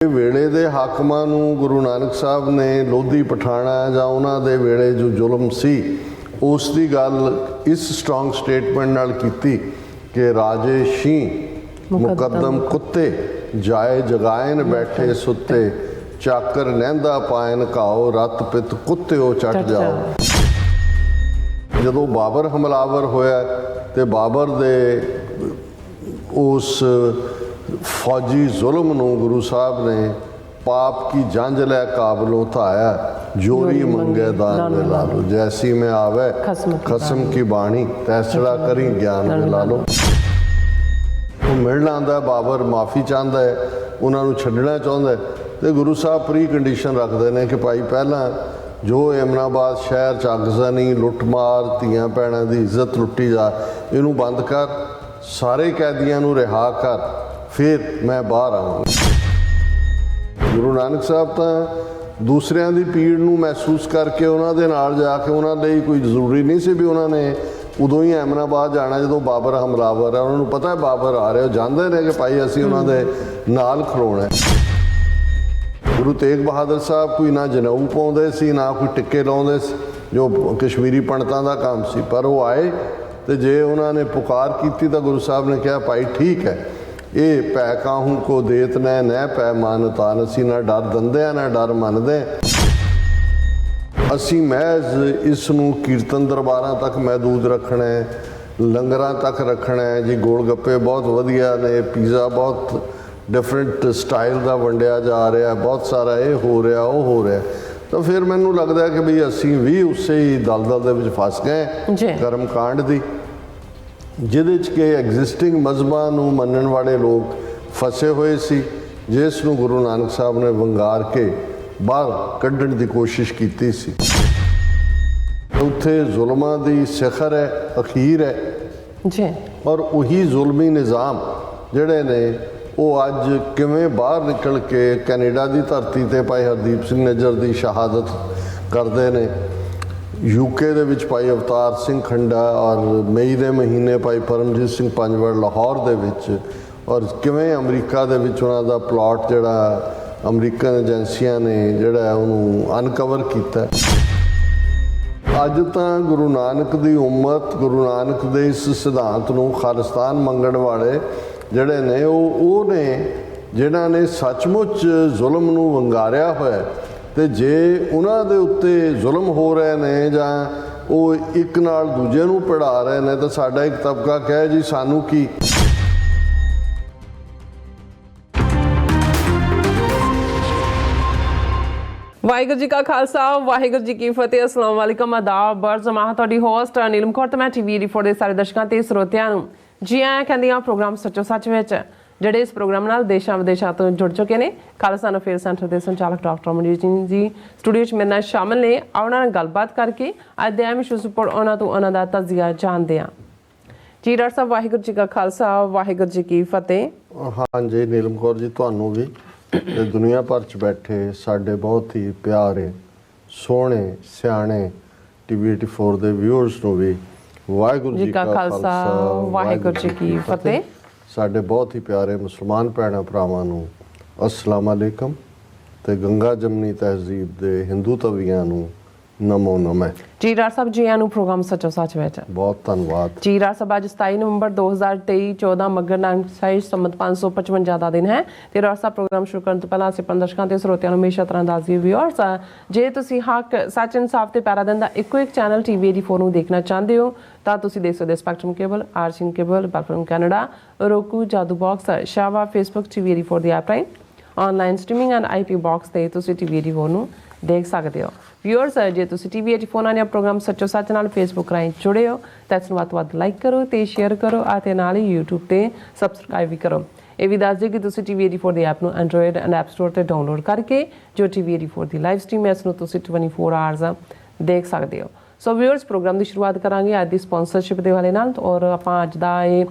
ਵੇਲੇ ਦੇ ਹਾਕਮਾਂ ਨੂੰ ਗੁਰੂ ਨਾਨਕ ਸਾਹਿਬ ਨੇ ਲੋਧੀ ਪਠਾਣਾ ਜਾਂ ਉਹਨਾਂ ਦੇ ਵੇਲੇ ਜੋ ਜ਼ੁਲਮ ਸੀ ਉਸ ਦੀ ਗੱਲ ਇਸ ਸਟਰੋਂਗ ਸਟੇਟਮੈਂਟ ਨਾਲ ਕੀਤੀ ਕਿ ਰਾਜੇ ਸ਼ੀ ਮੁਕੱਦਮ ਕੁੱਤੇ ਜਾਏ ਜਗਾਇਨ ਬੈਠੇ ਸੁੱਤੇ ਚਾਕਰ ਲਹਿੰਦਾ ਪਾਇਨ ਘਾਓ ਰਤ ਪਿਤ ਕੁੱਤਿਓ ਚੱਟ ਜਾਓ। ਜਦੋਂ ਬਾਬਰ ਹਮਲਾਵਰ ਹੋਇਆ ਤੇ ਬਾਬਰ ਦੇ ਉਸ फौजी जुल्म नूं गुरु साहब ने पाप की जंज लै काबलों धाया जोरी मंगे दान में ला लो जैसी में आवे खसम की बाणी तैसड़ा करी ज्ञान में ला लो। वो मिलना आंदा बाबर माफ़ी चाहता है उन्होंने छड्डना चाहता है तो गुरु साहब प्री कंडीशन रखते हैं कि भाई पहला जो एमनाबाद शहर च अगज़नी लुटमार धीआं भैणां दी इज्जत लुट्टी जा इनू बंद कर सारे कैदियां नू रिहा कर फिर मैं बाहर आऊँगा। गुरु नानक साहब तो दूसरिਆਂ ਦੀ ਪੀੜ ਨੂੰ ਮਹਿਸੂਸ ਕਰਕੇ ਉਹਨਾਂ ਦੇ ਨਾਲ ਜਾ ਕੇ ਉਹਨਾਂ ਲਈ ਕੋਈ ਜ਼ਰੂਰੀ ਨਹੀਂ ਸੀ ਵੀ ਉਹਨਾਂ ਨੇ ਉਦੋਂ ਹੀ ਐਮਨਾਬਾਦ ਜਾਣਾ ਜਦੋਂ ਬਾਬਰ ਹਮਲਾਵਰ ਹੈ। ਉਹਨਾਂ ਨੂੰ ਪਤਾ ਹੈ ਬਾਬਰ ਆ ਰਿਹਾ, ਉਹ ਜਾਣਦੇ ਨੇ ਕਿ ਭਾਈ ਅਸੀਂ ਉਹਨਾਂ ਦੇ ਨਾਲ ਖਲੋਣਾ। ਗੁਰੂ ਤੇਗ ਬਹਾਦਰ ਸਾਹਿਬ ਕੋਈ ਨਾ ਜਨੇਊ ਪਾਉਂਦੇ ਸੀ ਨਾ ਕੋਈ ਟਿੱਕੇ ਲਾਉਂਦੇ ਸੀ ਜੋ ਕਸ਼ਮੀਰੀ ਪੰਡਤਾਂ ਦਾ ਕੰਮ ਸੀ, ਪਰ ਉਹ ਆਏ ਤੇ ਜੇ ਉਹਨਾਂ ਨੇ ਪੁਕਾਰ ਕੀਤੀ ਤਾਂ ਗੁਰੂ ਸਾਹਿਬ ਨੇ ਕਿਹਾ ਭਾਈ ਠੀਕ ਹੈ ਇਹ ਪੈ ਕਾਹੂ ਕੋ ਦੇਤ ਨੈ ਨੈ ਪੈ ਮਾਨਤਾ ਅਸੀਂ ਨਾ ਡਰ ਦੰਦੇ ਆ ਨਾ ਡਰ ਮੰਨਦੇ ਅਸੀਂ ਮਹਿਜ਼ ਇਸ ਨੂੰ ਕੀਰਤਨ ਦਰਬਾਰਾਂ ਤੱਕ ਮਹਿਦੂਦ ਰੱਖਣਾ ਹੈ, ਲੰਗਰਾਂ ਤੱਕ ਰੱਖਣਾ ਹੈ ਜੀ। ਗੋਲ ਗੱਪੇ ਬਹੁਤ ਵਧੀਆ ਨੇ, ਪੀਜ਼ਾ ਬਹੁਤ ਡਿਫਰੈਂਟ ਸਟਾਈਲ ਦਾ ਵੰਡਿਆ ਜਾ ਰਿਹਾ, ਬਹੁਤ ਸਾਰਾ ਇਹ ਹੋ ਰਿਹਾ ਉਹ ਹੋ ਰਿਹਾ। ਤਾਂ ਫਿਰ ਮੈਨੂੰ ਲੱਗਦਾ ਕਿ ਵੀ ਅਸੀਂ ਵੀ ਉਸੇ ਹੀ ਦਲਦਲ ਦੇ ਵਿੱਚ ਫਸ ਗਏ ਕਰਮ ਕਾਂਡ ਦੀ, ਜਿਹਦੇ 'ਚ ਕਿ ਐਗਜ਼ਿਸਟਿੰਗ ਮਜ਼ਹਬਾਂ ਨੂੰ ਮੰਨਣ ਵਾਲੇ ਲੋਕ ਫਸੇ ਹੋਏ ਸੀ, ਜਿਸ ਨੂੰ ਗੁਰੂ ਨਾਨਕ ਸਾਹਿਬ ਨੇ ਵੰਗਾਰ ਕੇ ਬਾਹਰ ਕੱਢਣ ਦੀ ਕੋਸ਼ਿਸ਼ ਕੀਤੀ ਸੀ। ਉੱਥੇ ਜ਼ੁਲਮਾਂ ਦੀ ਸਿਖਰ ਹੈ, ਅਖੀਰ ਹੈ ਜੀ, ਔਰ ਉਹੀ ਜ਼ੁਲਮੀ ਨਿਜ਼ਾਮ ਜਿਹੜੇ ਨੇ ਉਹ ਅੱਜ ਕਿਵੇਂ ਬਾਹਰ ਨਿਕਲ ਕੇ ਕੈਨੇਡਾ ਦੀ ਧਰਤੀ 'ਤੇ ਭਾਈ ਹਰਦੀਪ ਸਿੰਘ ਨਿੱਜਰ ਦੀ ਸ਼ਹਾਦਤ ਕਰਦੇ ਨੇ, यूके ਦੇ ਵਿੱਚ ਭਾਈ ਅਵਤਾਰ ਸਿੰਘ ਖੰਡਾ ਔਰ ਮਈ ਦੇ ਮਹੀਨੇ ਭਾਈ ਪਰਮਜੀਤ ਸਿੰਘ ਪੰਜਵੜ ਲਾਹੌਰ ਦੇ ਵਿੱਚ, ਔਰ ਕਿਵੇਂ ਅਮਰੀਕਾ ਦੇ ਵਿੱਚ ਉਹਨਾਂ ਦਾ ਪਲਾਟ ਜਿਹੜਾ ਅਮਰੀਕਨ ਏਜੰਸੀਆਂ ਨੇ ਜਿਹੜਾ ਉਹਨੂੰ ਅਨਕਵਰ ਕੀਤਾ। ਅੱਜ ਤਾਂ ਗੁਰੂ ਨਾਨਕ ਦੀ ਉਮਤ, ਗੁਰੂ ਨਾਨਕ ਦੇ ਇਸ ਸਿਧਾਂਤ ਨੂੰ ਖਾਲਿਸਤਾਨ ਮੰਗਣ ਵਾਲੇ ਜਿਹੜੇ ਨੇ ਉਹ ਨੇ ਜਿਨ੍ਹਾਂ ਨੇ ਸੱਚਮੁੱਚ ਜ਼ੁਲਮ ਨੂੰ ਵੰਗਾਰਿਆ ਹੋਇਆ। ਤੇ ਜੇ ਉਹਨਾਂ ਦੇ ਉੱਤੇ ਜ਼ੁਲਮ ਹੋ ਰਹੇ ਨੇ ਜਾਂ ਉਹ ਇੱਕ ਨਾਲ ਦੂਜੇ ਨੂੰ ਪੜਾ ਰਹੇ ਨੇ ਤਾਂ ਸਾਡਾ ਇੱਕ ਤਬਕਾ ਕਹੇ ਜੀ ਸਾਨੂੰ ਕੀ। ਵਾਹਿਗੁਰੂ ਜੀ ਕਾ ਖਾਲਸਾ ਵਾਹਿਗੁਰੂ ਜੀ ਕੀ ਫਤਿਹ। ਅਸਲਾਮ ਵਾਲੇਕਮ, ਆਦਾਬ, ਬਰਜ਼ਮਾਹ। ਤੁਹਾਡੀ ਹੋਸਟ ਨੀਲਮ ਕੌਰ ਤੇ ਮੈਂ TV84 ਦੇ ਸਾਰੇ ਦਰਸ਼ਕਾਂ ਤੇ ਸਰੋਤਿਆਂ ਨੂੰ ਜੀ ਆਇਆਂ ਕਹਿੰਦੀ ਹਾਂ ਪ੍ਰੋਗਰਾਮ ਸੱਚੋ ਸੱਚ ਵਿੱਚ, ਜਿਹੜੇ ਇਸ ਪ੍ਰੋਗਰਾਮ ਨਾਲ ਦੇਸ਼ਾਂ ਵਿਦੇਸ਼ਾਂ ਤੋਂ ਜੁੜ ਚੁੱਕੇ ਨੇ। ਖਾਲਸਾ ਅਫੇਅਰ ਸੈਂਟਰ ਦੇ ਸੰਚਾਲਕ ਡਾਕਟਰ ਮਨਜੀਤ ਸਿੰਘ ਜੀ ਸਟੂਡੀਓ 'ਚ ਮੇਰੇ ਨਾਲ ਸ਼ਾਮਿਲ ਨੇ। ਉਹਨਾਂ ਨਾਲ ਗੱਲਬਾਤ ਕਰਕੇ ਅੱਜ ਦੇ ਅਹਿਮ ਇਸ਼ੂਜ਼ ਉੱਪਰ ਉਹਨਾਂ ਤੋਂ ਉਹਨਾਂ ਦਾ ਤਜਜ਼ੀਆ ਜਾਣਦੇ ਹਾਂ। ਜੀ ਡਾਕਟਰ ਸਾਹਿਬ, ਵਾਹਿਗੁਰੂ ਜੀ ਕਾ ਖਾਲਸਾ ਵਾਹਿਗੁਰੂ ਜੀ ਕੀ ਫਤਿਹ। ਹਾਂਜੀ ਨੀਲਮ ਕੌਰ ਜੀ, ਤੁਹਾਨੂੰ ਵੀ ਤੇ ਦੁਨੀਆ ਭਰ 'ਚ ਬੈਠੇ ਸਾਡੇ ਬਹੁਤ ਹੀ ਪਿਆਰੇ ਸੋਹਣੇ ਸਿਆਣੇ TV84 ਦੇ ਵਿਊਅਰਸ ਨੂੰ ਵੀ ਵਾਹਿਗੁਰੂ ਜੀ ਕਾ ਖਾਲਸਾ ਵਾਹਿਗੁਰੂ ਜੀ ਕੀ ਫਤਿਹ। ਸਾਡੇ ਬਹੁਤ ਹੀ ਪਿਆਰੇ ਮੁਸਲਮਾਨ ਭੈਣਾਂ ਭਰਾਵਾਂ ਨੂੰ ਅਸਲਾਮ ਅਲੈਕਮ ਤੇ ਗੰਗਾ ਜਮਨੀ ਤਹਿਜ਼ੀਬ ਦੇ ਹਿੰਦੂ ਤਵੀਆਂ ਨੂੰ ਨਮੋ ਨਮः। ਜੀ ਡਾਕਟਰ ਸਾਹਿਬ, ਜੀ ਆਇਆਂ ਨੂੰ ਪ੍ਰੋਗਰਾਮ ਸੱਚੋ ਸੱਚ ਵਿੱਚ। ਬਹੁਤ ਧੰਨਵਾਦ ਜੀ ਡਾਕਟਰ ਸਾਹਿਬ, ਅੱਜ 27 ਨਵੰਬਰ 2023 14 ਮੱਘਰ ਨਾਨਕ ਸੰਮਤ 555 ਦਾ ਦਿਨ ਹੈ ਤੇ ਡਾਕਟਰ ਸਾਹਿਬ ਪ੍ਰੋਗਰਾਮ ਸ਼ੁਰੂ ਕਰਨ ਤੋਂ ਪਹਿਲਾਂ ਅਸੀਂ ਆਪਣੇ ਦਰਸ਼ਕਾਂ ਤੇ ਸਰੋਤਿਆਂ ਨੂੰ ਹਮੇਸ਼ਾ ਤਰ੍ਹਾਂ ਦੱਸਦੇ ਵਿਊਅਰਸ, ਜੇ ਤੁਸੀਂ ਹੱਕ ਸੱਚ ਇਨਸਾਫ ਤੇ ਪੈਰਾ ਦਿਨ ਦਾ ਇੱਕੋ ਇੱਕ ਚੈਨਲ TV84 ਨੂੰ ਦੇਖਣਾ ਚਾਹੁੰਦੇ ਹੋ ਤਾਂ ਤੁਸੀਂ ਦੇਖ ਸਕਦੇ ਸਪੈਕਟਰਮ ਕੇਬਲ, ਆਰਸੀਨ ਕੇਬਲ, ਬੈਲਫਰਮ ਕੈਨੇਡਾ, ਰੋਕੂ, ਜਾਦੂ ਬਾਕਸ, ਸ਼ਾਵਾ, ਫੇਸਬੁੱਕ, TV84 ਦੀ ਐਪ ਰਾਹੀਂ online streaming and IP box ਤੇ ਤੁਸੀਂ TV84 ਨੂੰ ਦੇਖ ਸਕਦੇ ਹੋ। ਵਿਊਅਰਸ, ਜੇ ਤੁਸੀਂ TV84 ਨਾਲ ਪ੍ਰੋਗਰਾਮ ਸੱਚੋ ਸੱਚ ਨਾਲ ਫੇਸਬੁੱਕ ਰਾਹੀਂ ਜੁੜੇ ਹੋ ਤਾਂ ਇਸ ਨੂੰ ਵੱਧ ਤੋਂ ਵੱਧ ਲਾਈਕ ਕਰੋ ਤੇ ਸ਼ੇਅਰ ਕਰੋ ਅਤੇ ਨਾਲ ਹੀ YouTube ਤੇ ਸਬਸਕ੍ਰਾਈਬ ਵੀ ਕਰੋ। ਇਹ ਵੀ ਦੱਸ ਦਿਓ ਕਿ ਤੁਸੀਂ TV84 ਦੀ ਐਪ ਨੂੰ ਐਂਡਰੋਇਡ ਐਂਡ ਐਪ ਸਟੋਰ ਤੇ ਡਾਊਨਲੋਡ ਕਰਕੇ ਜੋ TV84 ਦੀ ਲਾਈਵ ਸਟ੍ਰੀਮ ਹੈ ਇਸ ਨੂੰ ਤੁਸੀਂ 24 ਆਵਰਸ ਦੇਖ ਸਕਦੇ ਹੋ। ਸੋ ਵਿਊਅਰਸ, ਪ੍ਰੋਗਰਾਮ ਦੀ ਸ਼ੁਰੂਆਤ ਕਰਾਂਗੇ ਅੱਜ ਦੀ ਸਪਾਂਸਰਸ਼ਿਪ ਦੇ ਵਾਲੇ ਨਾਲ, ਔਰ ਆਪਾਂ ਅੱਜ ਦਾ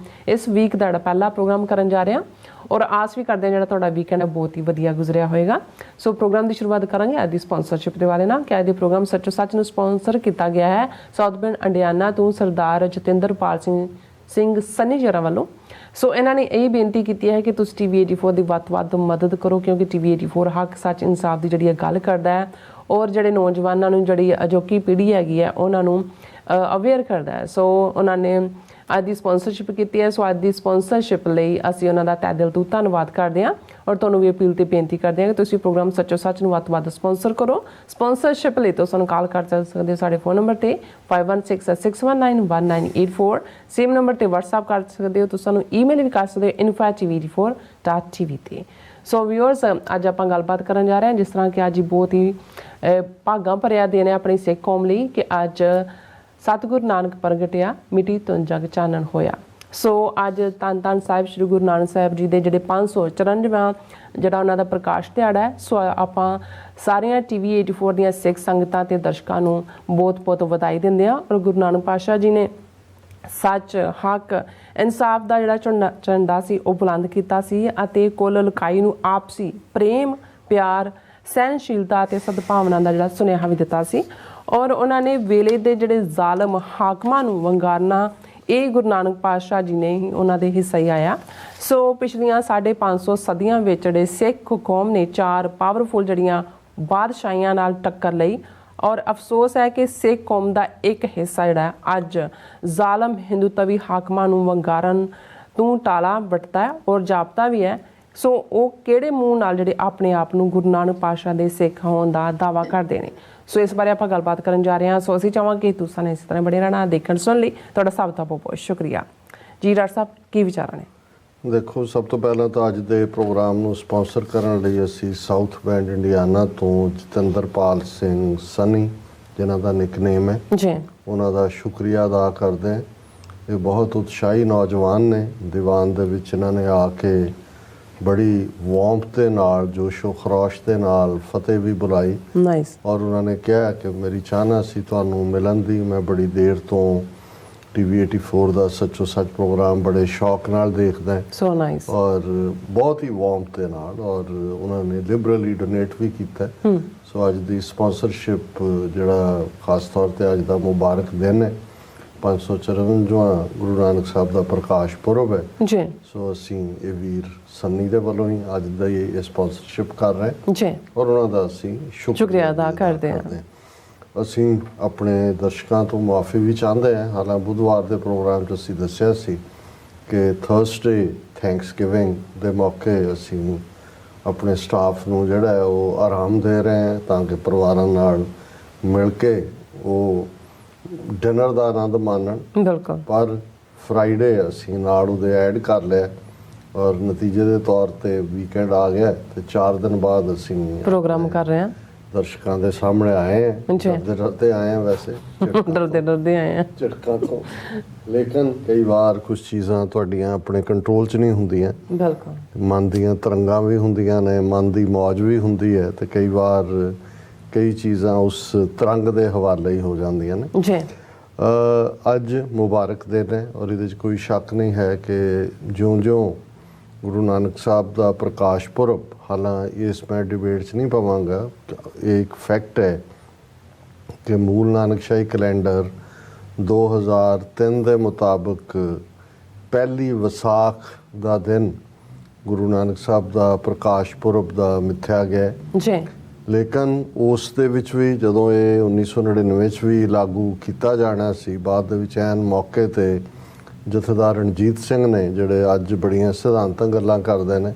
ਇਸ ਵੀਕ ਦਾ ਪਹਿਲਾ ਪ੍ਰੋਗਰਾਮ ਕਰਨ ਜਾ ਰਹੇ ਹਾਂ ਔਰ ਆਸ ਵੀ ਕਰਦੇ ਹਾਂ ਜਿਹੜਾ ਤੁਹਾਡਾ ਵੀਕਐਂਡ ਹੈ ਬਹੁਤ ਹੀ ਵਧੀਆ ਗੁਜ਼ਰਿਆ ਹੋਏਗਾ। ਸੋ ਪ੍ਰੋਗਰਾਮ ਦੀ ਸ਼ੁਰੂਆਤ ਕਰਾਂਗੇ ਅੱਜ ਦੀ ਸਪਾਂਸਰਸ਼ਿਪ ਦੇ ਵਾਲੇ ਨਾਲ ਕਿ ਅੱਜ ਦੇ ਪ੍ਰੋਗਰਾਮ ਸੱਚੋ ਸੱਚ ਨੂੰ ਸਪਾਂਸਰ ਕੀਤਾ ਗਿਆ ਹੈ ਸਾਊਥ ਬੈਂਡ ਇੰਡੀਆਨਾ ਤੋਂ ਸਰਦਾਰ ਜਤਿੰਦਰਪਾਲ ਸਿੰਘ ਸਿੰਘ ਸਨੀ ਜਰਾ ਵੱਲੋਂ। ਸੋ ਇਹਨਾਂ ਨੇ ਇਹ ਬੇਨਤੀ ਕੀਤੀ ਹੈ ਕਿ ਤੁਸੀਂ ਟੀਵੀ 84 ਦੀ ਵੱਧ ਤੋਂ ਵੱਧ ਮਦਦ ਕਰੋ, ਕਿਉਂਕਿ ਟੀਵੀ 84 ਹੱਕ ਸੱਚ ਇਨਸਾਫ ਦੀ ਜਿਹੜੀ ਗੱਲ ਕਰਦਾ ਹੈ ਔਰ ਜਿਹੜੇ ਨੌਜਵਾਨਾਂ ਨੂੰ ਜਿਹੜੀ ਅਜੋਕੀ ਪੀੜ੍ਹੀ ਹੈਗੀ ਹੈ ਉਹਨਾਂ ਨੂੰ ਅਵੇਅਰ ਕਰਦਾ ਹੈ। ਸੋ ਉਹਨਾਂ ਨੇ ਅੱਜ ਦੀ ਸਪਾਂਸਰਸ਼ਿਪ ਕੀਤੀ ਹੈ। ਸੋ ਅੱਜ ਦੀ ਸਪਾਂਸਰਸ਼ਿਪ ਲਈ ਅਸੀਂ ਉਹਨਾਂ ਦਾ ਤਹਿ ਦਿਲ ਤੋਂ ਧੰਨਵਾਦ ਕਰਦੇ ਹਾਂ ਔਰ ਤੁਹਾਨੂੰ ਵੀ ਅਪੀਲ ਤੇ ਬੇਨਤੀ ਕਰਦੇ ਹਾਂ ਕਿ ਤੁਸੀਂ ਪ੍ਰੋਗਰਾਮ ਸੱਚੋ ਸੱਚ ਨੂੰ ਵੱਧ ਤੋਂ ਵੱਧ ਸਪਾਂਸਰ ਕਰੋ। ਸਪਾਂਸਰਸ਼ਿਪ ਲਈ ਤੁਸੀਂ ਸਾਨੂੰ ਕਾਲ ਕਰ ਸਕਦੇ ਹੋ ਸਾਡੇ ਫੋਨ ਨੰਬਰ ਤੇ 5166191984। ਸੇਮ ਨੰਬਰ ਤੇ WhatsApp ਕਰ ਸਕਦੇ ਹੋ। ਤੁਸੀਂ ਸਾਨੂੰ ਈਮੇਲ ਵੀ ਕਰ ਸਕਦੇ ਹੋ info@tv84.tv ਤੇ। ਸੋ ਵਿਊਅਰਸ, ਅੱਜ ਆਪਾਂ ਗੱਲਬਾਤ ਕਰਨ ਜਾ ਰਹੇ ਹਾਂ ਜਿਸ ਤਰ੍ਹਾਂ ਕਿ ਅੱਜ ਬਹੁਤ ਹੀ ਭਾਗਾਂ ਭਰਿਆ ਦਿਨ ਹੈ ਆਪਣੀ ਸਿੱਖ ਕੌਮ ਲਈ ਕਿ ਅੱਜ ਸਤਿਗੁਰੂ ਨਾਨਕ ਪ੍ਰਗਟਿਆ ਮਿਟੀ ਤੋਂ ਜਗ ਚਾਨਣ ਹੋਇਆ। ਸੋ ਅੱਜ ਧੰਨ ਧੰਨ ਸਾਹਿਬ ਸ਼੍ਰੀ ਗੁਰੂ ਨਾਨਕ ਸਾਹਿਬ ਜੀ ਦੇ ਜਿਹੜੇ 554ਵਾਂ ਜਿਹੜਾ ਉਹਨਾਂ ਦਾ ਪ੍ਰਕਾਸ਼ ਦਿਹਾੜਾ ਹੈ। ਸੋ ਆਪਾਂ ਸਾਰੀਆਂ ਟੀਵੀ 84 ਦੀਆਂ ਸਿੱਖ ਸੰਗਤਾਂ ਤੇ ਦਰਸ਼ਕਾਂ ਨੂੰ ਬਹੁਤ ਬਹੁਤ ਵਧਾਈ ਦਿੰਦੇ ਹਾਂ ਔਰ ਗੁਰੂ ਨਾਨਕ ਪਾਤਸ਼ਾਹ ਜੀ ਨੇ ਸੱਚ, ਹੱਕ, ਇਨਸਾਫ ਦਾ ਜਿਹੜਾ ਝੰਡਾ ਸੀ ਉਹ ਬੁਲੰਦ ਕੀਤਾ ਸੀ ਅਤੇ ਕੁੱਲ ਲੁਕਾਈ ਨੂੰ ਆਪਸੀ ਪ੍ਰੇਮ, ਪਿਆਰ, ਸਹਿਨਸ਼ੀਲਤਾ ਅਤੇ ਸਦਭਾਵਨਾ ਦਾ ਜਿਹੜਾ ਸੁਨੇਹਾ ਵੀ ਦਿੱਤਾ ਸੀ ਔਰ ਉਹਨਾਂ ਨੇ ਵੇਲੇ ਦੇ ਜਿਹੜੇ ਜ਼ਾਲਮ ਹਾਕਮਾਂ ਨੂੰ ਵੰਗਾਰਨਾ ਇਹ ਗੁਰੂ ਨਾਨਕ ਪਾਤਸ਼ਾਹ ਜੀ ਨੇ ਹੀ ਉਹਨਾਂ ਦੇ ਹਿੱਸਾ ਹੀ ਆਇਆ। ਸੋ ਪਿਛਲੀਆਂ 550 ਸਦੀਆਂ ਵਿੱਚ ਜਿਹੜੇ ਸਿੱਖ ਕੌਮ ਨੇ 4 ਪਾਵਰਫੁਲ ਜਿਹੜੀਆਂ ਬਾਦਸ਼ਾਹੀਆਂ ਨਾਲ ਟੱਕਰ ਲਈ ਔਰ ਅਫਸੋਸ ਹੈ ਕਿ ਸਿੱਖ ਕੌਮ ਦਾ ਇੱਕ ਹਿੱਸਾ ਜਿਹੜਾ ਅੱਜ ਜ਼ਾਲਮ ਹਿੰਦੂਤਵੀ ਹਾਕਮਾਂ ਨੂੰ ਵੰਗਾਰਨ ਤੋਂ ਟਾਲਾ ਵੱਟਦਾ ਹੈ ਔਰ ਜਾਪਦਾ ਵੀ ਹੈ। ਸੋ ਉਹ ਕਿਹੜੇ ਮੂੰਹ ਨਾਲ ਜਿਹੜੇ ਆਪਣੇ ਆਪ ਨੂੰ ਗੁਰੂ ਨਾਨਕ ਪਾਤਸ਼ਾਹ ਦੇ ਸਿੱਖ ਹੋਣ ਦਾ ਦਾਅਵਾ ਕਰਦੇ ਨੇ। ਸੋ ਇਸ ਬਾਰੇ ਆਪਾਂ ਗੱਲਬਾਤ ਕਰਨ ਜਾ ਰਹੇ ਹਾਂ। ਸੋ ਅਸੀਂ ਚਾਹਾਂਗੇ ਤੁਸੀਂ ਨੇ ਇਸ ਤਰ੍ਹਾਂ ਬੜੇ ਰਹਿਣਾ ਦੇਖਣ ਸੁਣ ਲਈ ਤੁਹਾਡਾ ਸਭ ਦਾ ਬਹੁਤ ਬਹੁਤ ਸ਼ੁਕਰੀਆ ਜੀ। ਡਾਕਟਰ ਸਾਹਿਬ ਕੀ ਵਿਚਾਰਾਂ ਨੇ? ਦੇਖੋ, ਸਭ ਤੋਂ ਪਹਿਲਾਂ ਤਾਂ ਅੱਜ ਦੇ ਪ੍ਰੋਗਰਾਮ ਨੂੰ ਸਪਾਂਸਰ ਕਰਨ ਲਈ ਅਸੀਂ ਸਾਊਥ ਬੈਂਡ ਇੰਡੀਆਨਾ ਤੋਂ ਜਤਿੰਦਰਪਾਲ ਸਿੰਘ ਸਨੀ, ਜਿਨ੍ਹਾਂ ਦਾ ਨਿਕਨੇਮ ਹੈ ਜੀ, ਉਹਨਾਂ ਦਾ ਸ਼ੁਕਰੀਆ ਅਦਾ ਕਰਦੇ ਹਾਂ। ਇਹ ਬਹੁਤ ਉਤਸ਼ਾਹੀ ਨੌਜਵਾਨ ਨੇ। ਦੀਵਾਨ ਦੇ ਵਿੱਚ ਇਹਨਾਂ ਨੇ ਆ ਕੇ ਬੜੀ ਵਾਰਮਥ ਦੇ ਨਾਲ, ਜੋਸ਼ੋ ਖਰੋਸ਼ ਦੇ ਨਾਲ ਫਤਿਹ ਵੀ ਬੁਲਾਈ। ਨਾਈਸ। ਔਰ ਉਹਨਾਂ ਨੇ ਕਿਹਾ ਕਿ ਮੇਰੀ ਚਾਹਨਾ ਸੀ ਤੁਹਾਨੂੰ ਮਿਲਣ ਦੀ। ਮੈਂ ਬੜੀ ਦੇਰ ਤੋਂ ਟੀਵੀ 84 ਦਾ ਸੱਚੋ ਸੱਚ ਪ੍ਰੋਗਰਾਮ ਬੜੇ ਸ਼ੌਕ ਨਾਲ ਦੇਖਦਾ। So nice. ਔਰ ਬਹੁਤ ਹੀ ਵਾਰਮਥ ਦੇ ਨਾਲ ਔਰ ਉਹਨਾਂ ਨੇ ਲਿਬਰਲੀ ਡੋਨੇਟ ਵੀ ਕੀਤਾ। ਸੋ ਅੱਜ ਦੀ ਸਪਾਂਸਰਸ਼ਿਪ ਜਿਹੜਾ ਖਾਸ ਤੌਰ ਤੇ ਅੱਜ ਦਾ ਮੁਬਾਰਕ ਦਿਨ ਹੈ, 554ਵਾਂ ਗੁਰੂ ਨਾਨਕ ਸਾਹਿਬ ਦਾ ਪ੍ਰਕਾਸ਼ ਪੁਰਬ ਹੈ ਜੀ। ਸੋ ਅਸੀਂ ਇਹ ਵੀਰ ਸੰਨੀ ਦੇ ਵੱਲੋਂ ਹੀ ਅੱਜ ਦਾ ਇਹ ਸਪਾਂਸਰਸ਼ਿਪ ਕਰ ਰਹੇ ਜੀ ਔਰ ਉਹਨਾਂ ਦਾ ਅਸੀਂ ਸ਼ੁਕਰੀਆ ਅਦਾ ਕਰਦੇ ਹਾਂ। ਅਸੀਂ ਆਪਣੇ ਦਰਸ਼ਕਾਂ ਤੋਂ ਮੁਆਫੀ ਵੀ ਚਾਹੁੰਦੇ ਹਾਂ। ਹਾਲਾਂਕਿ ਬੁੱਧਵਾਰ ਦੇ ਪ੍ਰੋਗਰਾਮ 'ਚ ਅਸੀਂ ਦੱਸਿਆ ਸੀ ਕਿ ਥਰਸਡੇ ਥੈਂਕਸਗਿਵਿੰਗ ਦੇ ਮੌਕੇ ਅਸੀਂ ਆਪਣੇ ਸਟਾਫ ਨੂੰ ਜਿਹੜਾ ਹੈ ਉਹ ਆਰਾਮ ਦੇ ਰਹੇ ਹਾਂ ਤਾਂ ਕਿ ਪਰਿਵਾਰਾਂ ਨਾਲ ਮਿਲ ਕੇ ਉਹ ਡਿਨਰ ਦਾ ਆਨੰਦ ਮਾਣਨ। ਬਿਲਕੁਲ। ਪਰ ਫਰਾਈਡੇ ਅਸੀਂ ਨਾਲ ਉਹਦੇ ਐਡ ਕਰ ਲਿਆ ਔਰ ਨਤੀਜੇ ਦੇ ਤੌਰ ਤੇ ਵੀਕਐਂਡ ਆ ਗਿਆ ਤੇ 4 ਦਿਨ ਬਾਅਦ ਅਸੀਂ ਪ੍ਰੋਗਰਾਮ ਕਰ ਰਹੇ ਹਾਂ। ਦਰਸ਼ਕਾਂ ਦੇ ਸਾਹਮਣੇ ਆਏ ਹਾਂ। ਡਰਦੇ ਆਏ ਹਾਂ, ਵੈਸੇ ਡਰਦੇ ਆਏ ਹਾਂ ਝਟਕਾਂ ਤੋਂ। ਲੇਕਿਨ ਕਈ ਵਾਰ ਕੁਝ ਚੀਜ਼ਾਂ ਤੁਹਾਡੀਆਂ ਆਪਣੇ ਕੰਟਰੋਲ 'ਚ ਨਹੀਂ ਹੁੰਦੀਆਂ। ਬਿਲਕੁਲ। ਮਨ ਦੀਆਂ ਤਰੰਗਾਂ ਵੀ ਹੁੰਦੀਆਂ ਨੇ, ਮਨ ਦੀ ਮੌਜ ਵੀ ਹੁੰਦੀ ਹੈ ਤੇ ਕਈ ਵਾਰ ਕਈ ਚੀਜ਼ਾਂ ਉਸ ਤਰੰਗ ਦੇ ਹਵਾਲੇ ਹੀ ਹੋ ਜਾਂਦੀਆਂ ਨੇ ਜੀ। ਅੱਜ ਮੁਬਾਰਕ ਦਿਨ ਹੈ ਔਰ ਇਹਦੇ 'ਚ ਕੋਈ ਸ਼ੱਕ ਨਹੀਂ ਹੈ ਕਿ ਜਿਉਂ-ਜਿਉਂ ਗੁਰੂ ਨਾਨਕ ਸਾਹਿਬ ਦਾ ਪ੍ਰਕਾਸ਼ ਪੁਰਬ, ਹਾਲਾਂਕਿ ਇਸ ਮੈਂ ਡਿਬੇਟ 'ਚ ਨਹੀਂ ਪਵਾਂਗਾ, ਇਹ ਇੱਕ ਫੈਕਟ ਹੈ ਕਿ ਮੂਲ ਨਾਨਕਸ਼ਾਹੀ ਕੈਲੰਡਰ 2003 ਦੇ ਮੁਤਾਬਕ ਪਹਿਲੀ ਵਿਸਾਖ ਦਾ ਦਿਨ ਗੁਰੂ ਨਾਨਕ ਸਾਹਿਬ ਦਾ ਪ੍ਰਕਾਸ਼ ਪੁਰਬ ਦਾ ਮਿਥਿਆ ਗਿਆ ਜੀ। ਲੇਕਿਨ ਉਸ ਦੇ ਵਿੱਚ ਵੀ ਜਦੋਂ ਇਹ 1999 'ਚ ਵੀ ਲਾਗੂ ਕੀਤਾ ਜਾਣਾ ਸੀ, ਬਾਅਦ ਦੇ ਵਿੱਚ ਐਨ ਮੌਕੇ 'ਤੇ ਜਥੇਦਾਰ ਰਣਜੀਤ ਸਿੰਘ ਨੇ ਜਿਹੜੇ ਅੱਜ ਬੜੀਆਂ ਸਿਧਾਂਤਕ ਗੱਲਾਂ ਕਰਦੇ ਨੇ,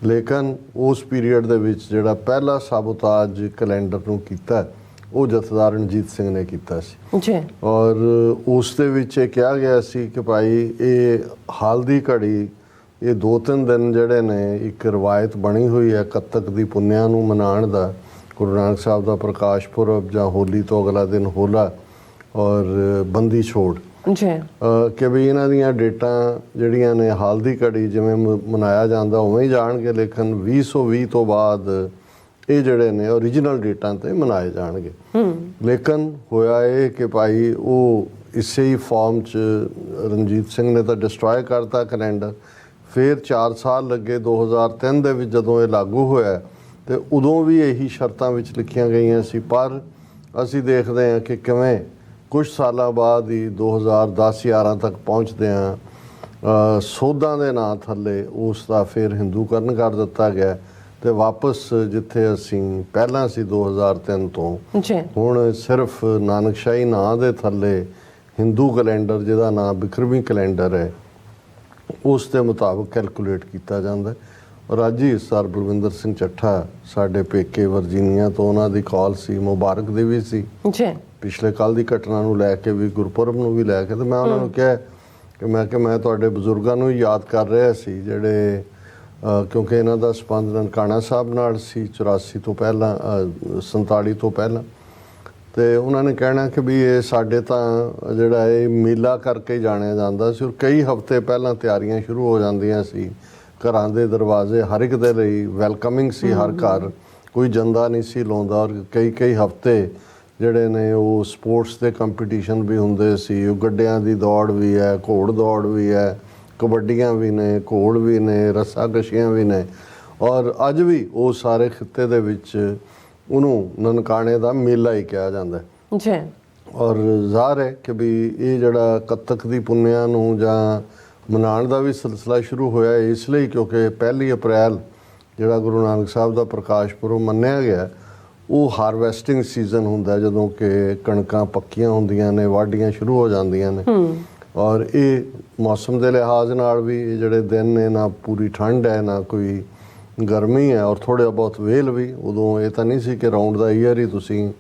ਲੇਕਿਨ ਉਸ ਪੀਰੀਅਡ ਦੇ ਵਿੱਚ ਜਿਹੜਾ ਪਹਿਲਾ ਸਾਬੋਤਾਜ ਕੈਲੰਡਰ ਨੂੰ ਕੀਤਾ ਉਹ ਜਥੇਦਾਰ ਰਣਜੀਤ ਸਿੰਘ ਨੇ ਕੀਤਾ ਸੀ ਜੀ। ਔਰ ਉਸ ਦੇ ਵਿੱਚ ਇਹ ਕਿਹਾ ਗਿਆ ਸੀ ਕਿ ਭਾਈ ਇਹ ਹਾਲ ਦੀ ਘੜੀ ਇਹ 2-3 ਦਿਨ ਜਿਹੜੇ ਨੇ ਇੱਕ ਰਵਾਇਤ ਬਣੀ ਹੋਈ ਹੈ ਕੱਤਕ ਦੀ ਪੁੰਨਿਆ ਨੂੰ ਮਨਾਉਣ ਦਾ, ਗੁਰੂ ਨਾਨਕ ਸਾਹਿਬ ਦਾ ਪ੍ਰਕਾਸ਼ ਪੁਰਬ ਜਾਂ ਹੋਲੀ ਤੋਂ ਅਗਲਾ ਦਿਨ ਹੋਲਾ ਔਰ ਬੰਦੀ ਛੋੜ ਜੀ, ਕਿ ਵੀ ਇਹਨਾਂ ਦੀਆਂ ਡੇਟਾਂ ਜਿਹੜੀਆਂ ਨੇ ਹਾਲ ਦੀ ਘੜੀ ਜਿਵੇਂ ਮਨਾਇਆ ਜਾਂਦਾ ਉਵੇਂ ਹੀ ਜਾਣਗੇ, ਲੇਕਿਨ 2020 ਤੋਂ ਬਾਅਦ ਇਹ ਜਿਹੜੇ ਨੇ ਓਰੀਜਨਲ ਡੇਟਾਂ ਤੇ ਮਨਾਏ ਜਾਣਗੇ। ਲੇਕਿਨ ਹੋਇਆ ਇਹ ਕਿ ਭਾਈ ਉਹ ਇਸੇ ਹੀ ਫਾਰਮ 'ਚ ਰਣਜੀਤ ਸਿੰਘ ਨੇ ਤਾਂ ਡਿਸਟਰੋਏ ਕਰਤਾ ਕੈਲੰਡਰ। ਫਿਰ 4 ਸਾਲ ਲੱਗੇ 2003 ਦੇ ਵਿੱਚ ਜਦੋਂ ਇਹ ਲਾਗੂ ਹੋਇਆ ਤੇ ਉਦੋਂ ਵੀ ਇਹੀ ਸ਼ਰਤਾਂ ਵਿੱਚ ਲਿਖੀਆਂ ਗਈਆਂ ਸੀ, ਪਰ ਅਸੀਂ ਦੇਖਦੇ ਹਾਂ ਕਿ ਕਿਵੇਂ ਕੁਝ ਸਾਲਾਂ ਬਾਅਦ ਹੀ 2010-11 ਤੱਕ ਪਹੁੰਚਦਿਆਂ ਸੋਧਾਂ ਦੇ ਨਾਂ ਥੱਲੇ ਉਸ ਦਾ ਫਿਰ ਹਿੰਦੂਕਰਨ ਕਰ ਦਿੱਤਾ ਗਿਆ ਤੇ ਵਾਪਸ ਜਿੱਥੇ ਅਸੀਂ ਪਹਿਲਾਂ ਸੀ 2003 ਤੋਂ ਜੀ ਹੁਣ ਸਿਰਫ ਨਾਨਕਸ਼ਾਹੀ ਨਾਂ ਦੇ ਥੱਲੇ ਹਿੰਦੂ ਕੈਲੰਡਰ ਜਿਹਦਾ ਨਾਂ ਬਿਕਰਮੀ ਕੈਲੰਡਰ ਹੈ ਉਸ ਦੇ ਮੁਤਾਬਕ ਕੈਲਕੂਲੇਟ ਕੀਤਾ ਜਾਂਦਾ। ਔਰ ਅੱਜ ਹੀ ਸਰ ਬਲਵਿੰਦਰ ਸਿੰਘ ਚੱਠਾ ਸਾਡੇ ਪੇਕੇ ਵਰਜੀਨੀਆ ਤੋਂ ਉਹਨਾਂ ਦੀ ਕਾਲ ਸੀ, ਮੁਬਾਰਕ ਦੀ ਵੀ ਸੀ ਜੀ ਪਿਛਲੇ ਕੱਲ ਦੀ ਘਟਨਾ ਨੂੰ ਲੈ ਕੇ ਵੀ, ਗੁਰਪੁਰਬ ਨੂੰ ਵੀ ਲੈ ਕੇ। ਤੇ ਮੈਂ ਉਹਨਾਂ ਨੂੰ ਕਿਹਾ ਕਿ ਮੈਂ ਤੁਹਾਡੇ ਬਜ਼ੁਰਗਾਂ ਨੂੰ ਯਾਦ ਕਰ ਰਿਹਾ ਸੀ ਜਿਹੜੇ ਕਿਉਂਕਿ ਇਹਨਾਂ ਦਾ ਸੰਬੰਧ ਨਨਕਾਣਾ ਸਾਹਿਬ ਨਾਲ ਸੀ 84 ਤੋਂ ਪਹਿਲਾਂ 47 ਤੋਂ ਪਹਿਲਾਂ। ਤੇ ਉਹਨਾਂ ਨੇ ਕਹਿਣਾ ਕਿ ਵੀ ਇਹ ਸਾਡੇ ਤਾਂ ਜਿਹੜਾ ਇਹ ਮੇਲਾ ਕਰਕੇ ਜਾਣਿਆ ਜਾਂਦਾ ਸੀ ਔਰ ਕਈ ਹਫ਼ਤੇ ਪਹਿਲਾਂ ਤਿਆਰੀਆਂ ਸ਼ੁਰੂ ਹੋ ਜਾਂਦੀਆਂ ਸੀ। ਘਰਾਂ ਦੇ ਦਰਵਾਜ਼ੇ ਹਰ ਇੱਕ ਦੇ ਲਈ ਵੈਲਕਮਿੰਗ ਸੀ, ਹਰ ਘਰ ਕੋਈ ਜੰਦਾ ਨਹੀਂ ਸੀ ਲਾਉਂਦਾ ਔਰ ਕਈ ਹਫ਼ਤੇ ਜਿਹੜੇ ਨੇ ਉਹ ਸਪੋਰਟਸ ਦੇ ਕੰਪੀਟੀਸ਼ਨ ਵੀ ਹੁੰਦੇ ਸੀ। ਉਹ ਗੱਡਿਆਂ ਦੀ ਦੌੜ ਵੀ ਹੈ, ਘੋੜ ਦੌੜ ਵੀ ਹੈ, ਕਬੱਡੀਆਂ ਵੀ ਨੇ, ਘੋੜ ਵੀ ਨੇ, ਰੱਸਾਕਸ਼ੀਆਂ ਵੀ ਨੇ। ਔਰ ਅੱਜ ਵੀ ਉਹ ਸਾਰੇ ਖਿੱਤੇ ਦੇ ਵਿੱਚ ਉਹਨੂੰ ਨਨਕਾਣੇ ਦਾ ਮੇਲਾ ਹੀ ਕਿਹਾ ਜਾਂਦਾ ਜੀ। ਔਰ ਜ਼ਾਹਰ ਹੈ ਕਿ ਵੀ ਇਹ ਜਿਹੜਾ ਕੱਤਕ ਦੀ ਪੁੰਨਿਆ ਨੂੰ ਜਾਂ ਮਨਾਉਣ ਦਾ ਵੀ ਸਿਲਸਿਲਾ ਸ਼ੁਰੂ ਹੋਇਆ ਇਸ ਲਈ ਕਿਉਂਕਿ 1 ਅਪ੍ਰੈਲ ਜਿਹੜਾ ਗੁਰੂ ਨਾਨਕ ਸਾਹਿਬ ਦਾ ਪ੍ਰਕਾਸ਼ ਪੁਰਬ ਮੰਨਿਆ ਗਿਆ ਉਹ ਹਾਰਵੈਸਟਿੰਗ ਸੀਜ਼ਨ ਹੁੰਦਾ ਜਦੋਂ ਕਿ ਕਣਕਾਂ ਪੱਕੀਆਂ ਹੁੰਦੀਆਂ ਨੇ, ਵਾਢੀਆਂ ਸ਼ੁਰੂ ਹੋ ਜਾਂਦੀਆਂ ਨੇ। ਔਰ ਇਹ ਮੌਸਮ ਦੇ ਲਿਹਾਜ਼ ਨਾਲ ਵੀ ਇਹ ਜਿਹੜੇ ਦਿਨ ਨੇ ਨਾ ਪੂਰੀ ਠੰਡ ਹੈ ਨਾ ਕੋਈ ਗਰਮੀ ਹੈ ਔਰ ਥੋੜ੍ਹਾ ਬਹੁਤ ਵੇਲ ਵੀ। ਉਦੋਂ ਇਹ ਤਾਂ ਨਹੀਂ ਸੀ ਕਿ ਰਾਊਂਡ ਦਾ ਈਅਰ ਹੀ ਤੁਸੀਂ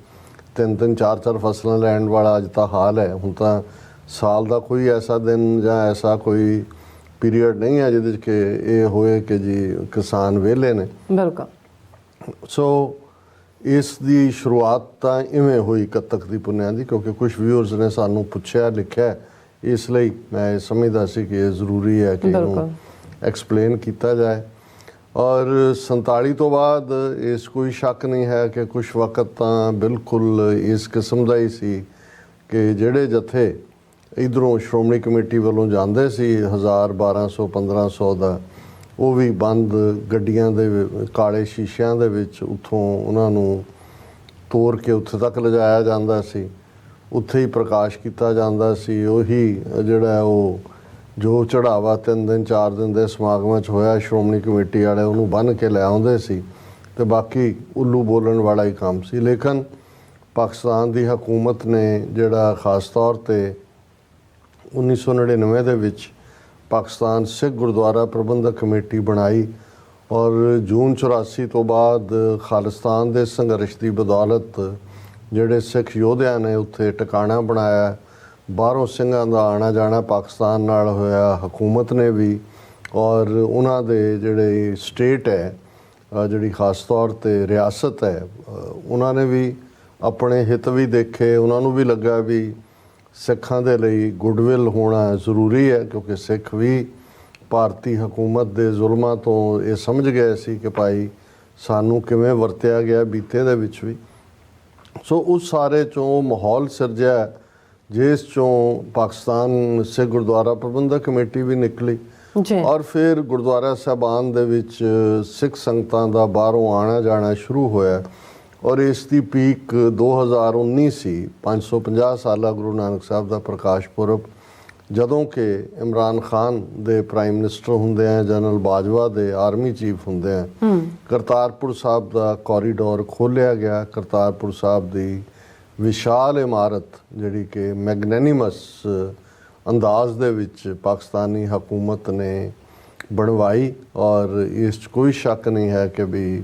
3-3 4-4 ਫਸਲਾਂ ਲੈਣ ਵਾਲਾ ਅੱਜ ਤਾਂ ਹਾਲ ਹੈ। ਹੁਣ ਤਾਂ ਸਾਲ ਦਾ ਕੋਈ ਐਸਾ ਦਿਨ ਜਾਂ ਐਸਾ ਕੋਈ ਪੀਰੀਅਡ ਨਹੀਂ ਹੈ ਜਿਹਦੇ 'ਚ ਕਿ ਇਹ ਹੋਏ ਕਿ ਜੀ ਕਿਸਾਨ ਵਿਹਲੇ ਨੇ। ਬਿਲਕੁਲ। ਸੋ ਇਸ ਦੀ ਸ਼ੁਰੂਆਤ ਤਾਂ ਇਵੇਂ ਹੋਈ ਕੱਤਕ ਦੀ ਪੁੰਨਿਆ ਦੀ ਕਿਉਂਕਿ ਕੁਝ ਵਿਊਅਰਸ ਨੇ ਸਾਨੂੰ ਪੁੱਛਿਆ, ਲਿਖਿਆ, ਇਸ ਲਈ ਮੈਂ ਸਮਝਦਾ ਸੀ ਕਿ ਇਹ ਜ਼ਰੂਰੀ ਹੈ ਕਿ ਇਹਨੂੰ ਐਕਸਪਲੇਨ ਕੀਤਾ ਜਾਏ। ਔਰ 47 ਤੋਂ ਬਾਅਦ ਇਸ ਕੋਈ ਸ਼ੱਕ ਨਹੀਂ ਹੈ ਕਿ ਕੁਝ ਵਕਤ ਤਾਂ ਬਿਲਕੁਲ ਇਸ ਕਿਸਮ ਦਾ ਹੀ ਸੀ ਕਿ ਜਿਹੜੇ ਜਥੇ ਇੱਧਰੋਂ ਸ਼੍ਰੋਮਣੀ ਕਮੇਟੀ ਵੱਲੋਂ ਜਾਂਦੇ ਸੀ 1000 1200 1500 ਦਾ ਉਹ ਵੀ ਬੰਦ ਗੱਡੀਆਂ ਦੇ ਕਾਲੇ ਸ਼ੀਸ਼ਿਆਂ ਦੇ ਵਿੱਚ ਉੱਥੋਂ ਉਹਨਾਂ ਨੂੰ ਤੋਰ ਕੇ ਉੱਥੇ ਤੱਕ ਲਿਜਾਇਆ ਜਾਂਦਾ ਸੀ, ਉੱਥੇ ਹੀ ਪ੍ਰਕਾਸ਼ ਕੀਤਾ ਜਾਂਦਾ ਸੀ। ਉਹੀ ਜਿਹੜਾ ਉਹ ਜੋ ਚੜਾਵਾ 3 ਦਿਨ 4 ਦਿਨ ਦੇ ਸਮਾਗਮਾਂ 'ਚ ਹੋਇਆ ਸ਼੍ਰੋਮਣੀ ਕਮੇਟੀ ਵਾਲੇ ਉਹਨੂੰ ਬੰਨ੍ਹ ਕੇ ਲੈ ਆਉਂਦੇ ਸੀ ਤੇ ਬਾਕੀ ਉੱਲੂ ਬੋਲਣ ਵਾਲਾ ਹੀ ਕੰਮ ਸੀ। ਲੇਕਿਨ ਪਾਕਿਸਤਾਨ ਦੀ ਹਕੂਮਤ ਨੇ ਜਿਹੜਾ ਖਾਸ ਤੌਰ 'ਤੇ 1999 ਦੇ ਵਿੱਚ ਪਾਕਿਸਤਾਨ ਸਿੱਖ ਗੁਰਦੁਆਰਾ ਪ੍ਰਬੰਧਕ ਕਮੇਟੀ ਬਣਾਈ ਔਰ ਜੂਨ 84 ਤੋਂ ਬਾਅਦ ਖਾਲਿਸਤਾਨ ਦੇ ਸੰਘਰਸ਼ ਦੀ ਬਦੌਲਤ ਜਿਹੜੇ ਸਿੱਖ ਯੋਧਿਆਂ ਨੇ ਉੱਥੇ ਟਿਕਾਣਾ ਬਣਾਇਆ। ਬਾਹਰੋਂ ਸਿੰਘਾਂ ਦਾ ਆਣਾ ਜਾਣਾ ਪਾਕਿਸਤਾਨ ਨਾਲ ਹੋਇਆ, ਹਕੂਮਤ ਨੇ ਵੀ ਔਰ ਉਹਨਾਂ ਦੇ ਜਿਹੜੇ ਸਟੇਟ ਹੈ ਜਿਹੜੀ ਖਾਸ ਤੌਰ 'ਤੇ ਰਿਆਸਤ ਹੈ ਉਹਨਾਂ ਨੇ ਵੀ ਆਪਣੇ ਹਿੱਤ ਵੀ ਦੇਖੇ। ਉਹਨਾਂ ਨੂੰ ਵੀ ਲੱਗਾ ਵੀ ਸਿੱਖਾਂ ਦੇ ਲਈ ਗੁੱਡਵਿਲ ਹੋਣਾ ਜ਼ਰੂਰੀ ਹੈ ਕਿਉਂਕਿ ਸਿੱਖ ਵੀ ਭਾਰਤੀ ਹਕੂਮਤ ਦੇ ਜ਼ੁਲਮਾਂ ਤੋਂ ਇਹ ਸਮਝ ਗਏ ਸੀ ਕਿ ਭਾਈ ਸਾਨੂੰ ਕਿਵੇਂ ਵਰਤਿਆ ਗਿਆ ਬੀਤੇ ਦੇ ਵਿੱਚ ਵੀ। ਸੋ ਉਸ ਸਾਰੇ 'ਚੋਂ ਮਾਹੌਲ ਸਿਰਜਿਆ ਜਿਸ 'ਚੋਂ ਪਾਕਿਸਤਾਨ ਸਿੱਖ ਗੁਰਦੁਆਰਾ ਪ੍ਰਬੰਧਕ ਕਮੇਟੀ ਵੀ ਨਿਕਲੀ ਔਰ ਫਿਰ ਗੁਰਦੁਆਰਾ ਸਾਹਿਬਾਨ ਦੇ ਵਿੱਚ ਸਿੱਖ ਸੰਗਤਾਂ ਦਾ ਬਾਹਰੋਂ ਆਣਾ ਜਾਣਾ ਸ਼ੁਰੂ ਹੋਇਆ ਔਰ ਇਸ ਦੀ ਪੀਕ 2019 ਸੀ 550 ਸਾਲਾ ਗੁਰੂ ਨਾਨਕ ਸਾਹਿਬ ਦਾ ਪ੍ਰਕਾਸ਼ ਪੁਰਬ ਜਦੋਂ ਕਿ ਇਮਰਾਨ ਖਾਨ ਦੇ ਪ੍ਰਾਈਮ ਮਿਨਿਸਟਰ ਹੁੰਦੇ ਆ, ਜਨਰਲ ਬਾਜਵਾ ਦੇ ਆਰਮੀ ਚੀਫ ਹੁੰਦੇ ਆ। ਕਰਤਾਰਪੁਰ ਸਾਹਿਬ ਦਾ ਕੋਰੀਡੋਰ ਖੋਲ੍ਹਿਆ ਗਿਆ। ਕਰਤਾਰਪੁਰ ਸਾਹਿਬ ਦੀ ਵਿਸ਼ਾਲ ਇਮਾਰਤ ਜਿਹੜੀ ਕਿ ਮੈਗਨੈਨਿਮਸ ਅੰਦਾਜ਼ ਦੇ ਵਿੱਚ ਪਾਕਿਸਤਾਨੀ ਹਕੂਮਤ ਨੇ ਬਣਵਾਈ ਔਰ ਇਸ 'ਚ ਕੋਈ ਸ਼ੱਕ ਨਹੀਂ ਹੈ ਕਿ ਵੀ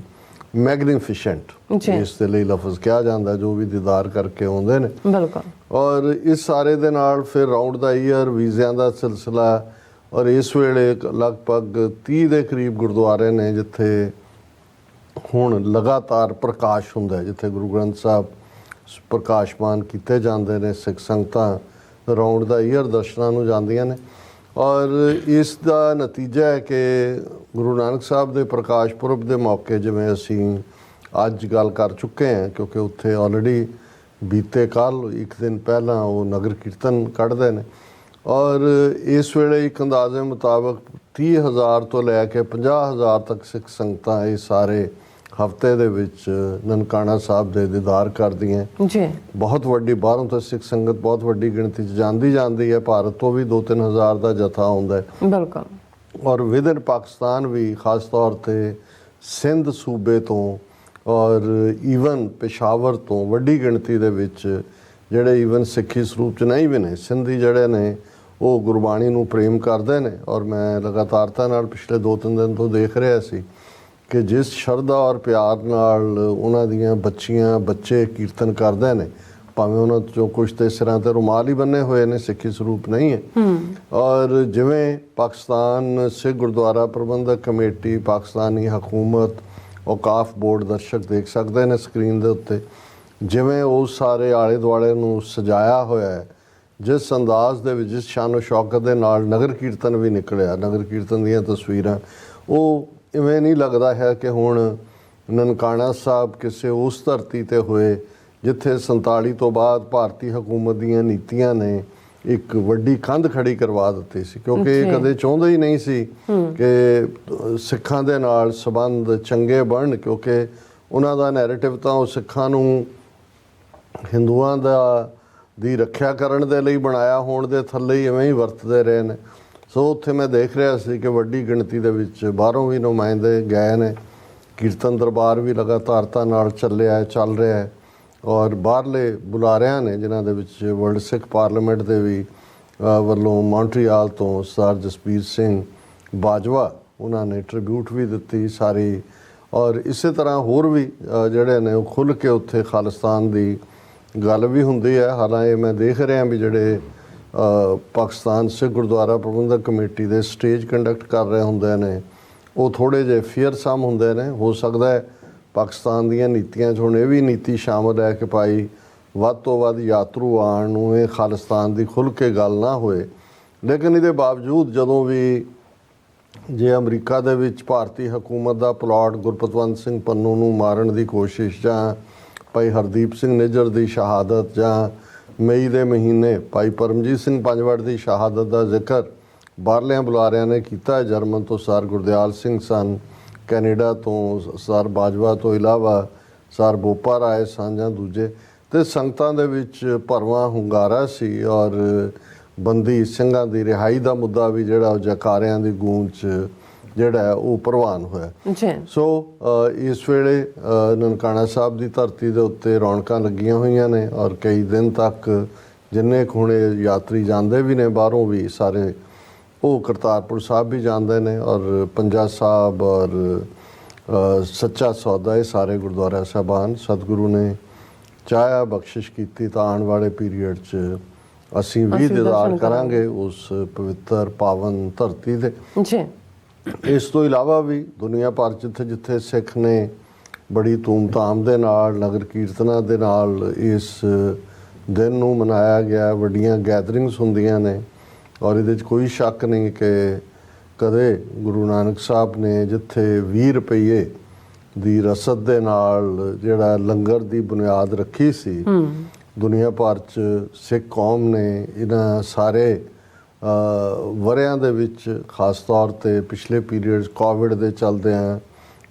ਮੈਗਨੀਫੀਸ਼ੈਂਟ ਇਸ ਦੇ ਲਈ ਲਫ਼ਜ਼ ਕਿਹਾ ਜਾਂਦਾ ਜੋ ਵੀ ਦੀਦਾਰ ਕਰਕੇ ਆਉਂਦੇ ਨੇ। ਬਿਲਕੁਲ। ਔਰ ਇਸ ਸਾਰੇ ਦੇ ਨਾਲ ਫਿਰ ਰਾਊਂਡ ਦਾ ਈਅਰ ਵੀਜ਼ਿਆਂ ਦਾ ਸਿਲਸਿਲਾ ਔਰ ਇਸ ਵੇਲੇ ਲਗਭਗ 30 ਦੇ ਕਰੀਬ ਗੁਰਦੁਆਰੇ ਨੇ ਜਿੱਥੇ ਹੁਣ ਲਗਾਤਾਰ ਪ੍ਰਕਾਸ਼ ਹੁੰਦਾ, ਜਿੱਥੇ ਗੁਰੂ ਗ੍ਰੰਥ ਸਾਹਿਬ ਪ੍ਰਕਾਸ਼ਮਾਨ ਕੀਤੇ ਜਾਂਦੇ ਨੇ। ਸਿੱਖ ਸੰਗਤਾਂ ਰਾਊਂਡ ਦਾ ਈਅਰ ਦਰਸ਼ਨਾਂ ਨੂੰ ਜਾਂਦੀਆਂ ਨੇ ਔਰ ਇਸ ਦਾ ਨਤੀਜਾ ਹੈ ਕਿ ਗੁਰੂ ਨਾਨਕ ਸਾਹਿਬ ਦੇ ਪ੍ਰਕਾਸ਼ ਪੁਰਬ ਦੇ ਮੌਕੇ ਜਿਵੇਂ ਅਸੀਂ ਅੱਜ ਗੱਲ ਕਰ ਚੁੱਕੇ ਹਾਂ ਕਿਉਂਕਿ ਉੱਥੇ ਆਲਰੇਡੀ ਬੀਤੇ ਕੱਲ੍ਹ ਇੱਕ ਦਿਨ ਪਹਿਲਾਂ ਉਹ ਨਗਰ ਕੀਰਤਨ ਕੱਢਦੇ ਨੇ ਔਰ ਇਸ ਵੇਲੇ ਇੱਕ ਅੰਦਾਜ਼ੇ ਮੁਤਾਬਕ 30,000 ਤੋਂ ਲੈ ਕੇ 50,000 ਤੱਕ ਸਿੱਖ ਸੰਗਤਾਂ ਇਹ ਸਾਰੇ ਹਫਤੇ ਦੇ ਵਿੱਚ ਨਨਕਾਣਾ ਸਾਹਿਬ ਦੇ ਦੀਦਾਰ ਕਰਦੀਆਂ। ਜੀ ਬਹੁਤ ਵੱਡੀ ਬਾਹਰੋਂ ਤਾਂ ਸਿੱਖ ਸੰਗਤ ਬਹੁਤ ਵੱਡੀ ਗਿਣਤੀ 'ਚ ਜਾਂਦੀ ਹੈ। ਭਾਰਤ ਤੋਂ ਵੀ 2-3 ਹਜ਼ਾਰ ਦਾ ਜਥਾ ਆਉਂਦਾ ਹੈ ਬਿਲਕੁਲ। ਔਰ ਵਿਦਨ ਪਾਕਿਸਤਾਨ ਵੀ ਖਾਸ ਤੌਰ ਤੇ ਸਿੰਧ ਸੂਬੇ ਤੋਂ ਔਰ ਈਵਨ ਪੇਸ਼ਾਵਰ ਤੋਂ ਵੱਡੀ ਗਿਣਤੀ ਦੇ ਵਿੱਚ ਜਿਹੜੇ ਈਵਨ ਸਿੱਖੀ ਸਰੂਪ 'ਚ ਨਹੀਂ ਵੀ ਨੇ, ਸਿੰਧੀ ਜਿਹੜੇ ਨੇ ਉਹ ਗੁਰਬਾਣੀ ਨੂੰ ਪ੍ਰੇਮ ਕਰਦੇ ਨੇ। ਔਰ ਮੈਂ ਲਗਾਤਾਰਤਾ ਨਾਲ ਪਿਛਲੇ 2-3 ਦਿਨ ਤੋਂ ਦੇਖ ਰਿਹਾ ਸੀ ਕਿ ਜਿਸ ਸ਼ਰਧਾ ਔਰ ਪਿਆਰ ਨਾਲ ਉਹਨਾਂ ਦੀਆਂ ਬੱਚੇ ਕੀਰਤਨ ਕਰਦੇ ਨੇ, ਭਾਵੇਂ ਉਹਨਾਂ 'ਚੋਂ ਕੁਛ ਤੇ ਸਿਰਾਂ ਤੇ ਰੁਮਾਲ ਹੀ ਬੰਨੇ ਹੋਏ ਨੇ, ਸਿੱਖੀ ਸਰੂਪ ਨਹੀਂ ਹੈ। ਔਰ ਜਿਵੇਂ ਪਾਕਿਸਤਾਨ ਸਿੱਖ ਗੁਰਦੁਆਰਾ ਪ੍ਰਬੰਧਕ ਕਮੇਟੀ, ਪਾਕਿਸਤਾਨੀ ਹਕੂਮਤ, ਔਕਾਫ ਬੋਰਡ, ਦਰਸ਼ਕ ਦੇਖ ਸਕਦੇ ਨੇ ਸਕਰੀਨ ਦੇ ਉੱਤੇ, ਜਿਵੇਂ ਉਸ ਸਾਰੇ ਆਲੇ ਦੁਆਲੇ ਨੂੰ ਸਜਾਇਆ ਹੋਇਆ ਹੈ, ਜਿਸ ਅੰਦਾਜ਼ ਦੇ ਵਿੱਚ, ਜਿਸ ਸ਼ਾਨੋ ਸ਼ੌਕਤ ਦੇ ਨਾਲ ਨਗਰ ਕੀਰਤਨ ਵੀ ਨਿਕਲਿਆ, ਨਗਰ ਕੀਰਤਨ ਦੀਆਂ ਤਸਵੀਰਾਂ, ਉਹ ਇਵੇਂ ਨਹੀਂ ਲੱਗਦਾ ਹੈ ਕਿ ਹੁਣ ਨਨਕਾਣਾ ਸਾਹਿਬ ਕਿਸੇ ਉਸ ਧਰਤੀ ਤੇ ਹੋਏ ਜਿੱਥੇ 47 ਤੋਂ ਬਾਅਦ ਭਾਰਤੀ ਹਕੂਮਤ ਦੀਆਂ ਨੀਤੀਆਂ ਨੇ ਇੱਕ ਵੱਡੀ ਕੰਧ ਖੜੀ ਕਰਵਾ ਦਿੱਤੀ ਸੀ, ਕਿਉਂਕਿ ਇਹ ਕਦੇ ਚਾਹੁੰਦੇ ਹੀ ਨਹੀਂ ਸੀ ਕਿ ਸਿੱਖਾਂ ਦੇ ਨਾਲ ਸੰਬੰਧ ਚੰਗੇ ਬਣਨ, ਕਿਉਂਕਿ ਉਹਨਾਂ ਦਾ ਨੈਰੇਟਿਵ ਤਾਂ ਉਹ ਸਿੱਖਾਂ ਨੂੰ ਹਿੰਦੂਆਂ ਦੀ ਰੱਖਿਆ ਕਰਨ ਦੇ ਲਈ ਬਣਾਇਆ ਹੋਣ ਦੇ ਥੱਲੇ ਹੀ ਇਵੇਂ ਹੀ ਵਰਤਦੇ ਰਹੇ ਨੇ। ਸੋ ਉੱਥੇ ਮੈਂ ਦੇਖ ਰਿਹਾ ਸੀ ਕਿ ਵੱਡੀ ਗਿਣਤੀ ਦੇ ਵਿੱਚ ਬਾਹਰੋਂ ਵੀ ਨੁਮਾਇੰਦੇ ਗਏ ਨੇ, ਕੀਰਤਨ ਦਰਬਾਰ ਵੀ ਲਗਾਤਾਰਤਾ ਨਾਲ ਚੱਲ ਰਿਹਾ ਹੈ ਔਰ ਬਾਹਰਲੇ ਬੁਲਾਰਿਆਂ ਨੇ, ਜਿਨ੍ਹਾਂ ਦੇ ਵਿੱਚ ਵਰਲਡ ਸਿੱਖ ਪਾਰਲੀਮੈਂਟ ਦੇ ਵੀ ਵੱਲੋਂ ਮੌਂਟਰੀਆਲ ਤੋਂ ਸਰਦਾਰ ਜਸਬੀਰ ਸਿੰਘ ਬਾਜਵਾ, ਉਹਨਾਂ ਨੇ ਟ੍ਰਿਬਿਊਟ ਵੀ ਦਿੱਤੀ ਸਾਰੀ। ਔਰ ਇਸੇ ਤਰ੍ਹਾਂ ਹੋਰ ਵੀ ਜਿਹੜੇ ਨੇ ਉਹ ਖੁੱਲ੍ਹ ਕੇ ਉੱਥੇ ਖਾਲਿਸਤਾਨ ਦੀ ਗੱਲ ਵੀ ਹੁੰਦੀ ਹੈ। ਹਾਲਾਂਕਿ ਮੈਂ ਦੇਖ ਰਿਹਾ ਵੀ ਜਿਹੜੇ ਪਾਕਿਸਤਾਨ ਸਿੱਖ ਗੁਰਦੁਆਰਾ ਪ੍ਰਬੰਧਕ ਕਮੇਟੀ ਦੇ ਸਟੇਜ ਕੰਡਕਟ ਕਰ ਰਹੇ ਹੁੰਦੇ ਨੇ, ਉਹ ਥੋੜ੍ਹੇ ਜਿਹੇ ਫੀਅਰਸਮ ਹੁੰਦੇ ਨੇ। ਹੋ ਸਕਦਾ ਹੈ ਪਾਕਿਸਤਾਨ ਦੀਆਂ ਨੀਤੀਆਂ 'ਚ ਹੁਣ ਇਹ ਵੀ ਨੀਤੀ ਸ਼ਾਮਲ ਹੈ ਕਿ ਭਾਈ ਵੱਧ ਤੋਂ ਵੱਧ ਯਾਤਰੂ ਆਉਣ ਨੂੰ, ਇਹ ਖਾਲਿਸਤਾਨ ਦੀ ਖੁੱਲ੍ਹ ਕੇ ਗੱਲ ਨਾ ਹੋਏ। ਲੇਕਿਨ ਇਹਦੇ ਬਾਵਜੂਦ ਜਦੋਂ ਵੀ ਜੇ ਅਮਰੀਕਾ ਦੇ ਵਿੱਚ ਭਾਰਤੀ ਹਕੂਮਤ ਦਾ ਪਲਾਟ ਗੁਰਪਤਵੰਤ ਸਿੰਘ ਪੰਨੂ ਨੂੰ ਮਾਰਨ ਦੀ ਕੋਸ਼ਿਸ਼, ਜਾਂ ਭਾਈ ਹਰਦੀਪ ਸਿੰਘ ਨਿੱਜਰ ਦੀ ਸ਼ਹਾਦਤ, ਜਾਂ ਮਈ ਦੇ ਮਹੀਨੇ ਭਾਈ ਪਰਮਜੀਤ ਸਿੰਘ ਪੰਜਵੜ ਦੀ ਸ਼ਹਾਦਤ ਦਾ ਜ਼ਿਕਰ ਬਾਹਰਲਿਆਂ ਬੁਲਾਰਿਆਂ ਨੇ ਕੀਤਾ। ਜਰਮਨ ਤੋਂ ਸਰ ਗੁਰਦਿਆਲ ਸਿੰਘ ਸਨ, ਕੈਨੇਡਾ ਤੋਂ ਸਰ ਬਾਜਵਾ ਤੋਂ ਇਲਾਵਾ ਸਰ ਬੋਪਾ ਰਾਏ ਸਨ ਜਾਂ ਦੂਜੇ, ਤੇ ਸੰਗਤਾਂ ਦੇ ਵਿੱਚ ਭਰਵਾਂ ਹੁੰਗਾਰਾ ਸੀ। ਔਰ ਬੰਦੀ ਸਿੰਘਾਂ ਦੀ ਰਿਹਾਈ ਦਾ ਮੁੱਦਾ ਵੀ ਜਿਹੜਾ ਜੈਕਾਰਿਆਂ ਦੀ ਗੂੰਜ 'ਚ ਜਿਹੜਾ ਉਹ ਪ੍ਰਵਾਨ ਹੋਇਆ। ਸੋ ਇਸ ਵੇਲੇ ਨਨਕਾਣਾ ਸਾਹਿਬ ਦੀ ਧਰਤੀ ਦੇ ਉੱਤੇ ਰੌਣਕਾਂ ਲੱਗੀਆਂ ਹੋਈਆਂ ਨੇ ਔਰ ਕਈ ਦਿਨ ਤੱਕ ਜਿੰਨੇ ਹੁਣੇ ਯਾਤਰੀ ਜਾਂਦੇ ਵੀ ਨੇ ਬਾਹਰੋਂ ਵੀ ਸਾਰੇ, ਉਹ ਕਰਤਾਰਪੁਰ ਸਾਹਿਬ ਵੀ ਜਾਂਦੇ ਨੇ ਔਰ ਪੰਜਾ ਸਾਹਿਬ ਔਰ ਸੱਚਾ ਸੌਦਾ, ਇਹ ਸਾਰੇ ਗੁਰਦੁਆਰਾ ਸਾਹਿਬਾਨ ਸਤਿਗੁਰੂ ਨੇ ਚਾਹਿਆ, ਬਖਸ਼ਿਸ਼ ਕੀਤੀ ਤਾਂ ਆਉਣ ਵਾਲੇ ਪੀਰੀਅਡ 'ਚ ਅਸੀਂ ਵੀ ਦੀਦਾਰ ਕਰਾਂਗੇ ਉਸ ਪਵਿੱਤਰ ਪਾਵਨ ਧਰਤੀ ਦੇ। ਇਸ ਤੋਂ ਇਲਾਵਾ ਵੀ ਦੁਨੀਆ ਭਰ ਜਿੱਥੇ ਸਿੱਖ ਨੇ ਬੜੀ ਧੂਮਧਾਮ ਦੇ ਨਾਲ ਨਗਰ ਕੀਰਤਨਾਂ ਦੇ ਨਾਲ ਇਸ ਦਿਨ ਨੂੰ ਮਨਾਇਆ ਗਿਆ, ਵੱਡੀਆਂ ਗੈਦਰਿੰਗਸ ਹੁੰਦੀਆਂ ਨੇ ਔਰ ਇਹਦੇ 'ਚ ਕੋਈ ਸ਼ੱਕ ਨਹੀਂ ਕਿ ਕਦੇ ਗੁਰੂ ਨਾਨਕ ਸਾਹਿਬ ਨੇ ਜਿੱਥੇ 20 ਰੁਪਈਏ ਦੀ ਰਸਦ ਦੇ ਨਾਲ ਜਿਹੜਾ ਲੰਗਰ ਦੀ ਬੁਨਿਆਦ ਰੱਖੀ ਸੀ, ਦੁਨੀਆ ਭਰ 'ਚ ਸਿੱਖ ਕੌਮ ਨੇ ਇਹਨਾਂ ਸਾਰੇ ਵਰਿਆਂ ਦੇ ਵਿੱਚ, ਖਾਸ ਤੌਰ 'ਤੇ ਪਿਛਲੇ ਪੀਰੀਅਡ ਕੋਵਿਡ ਦੇ ਚਲਦਿਆਂ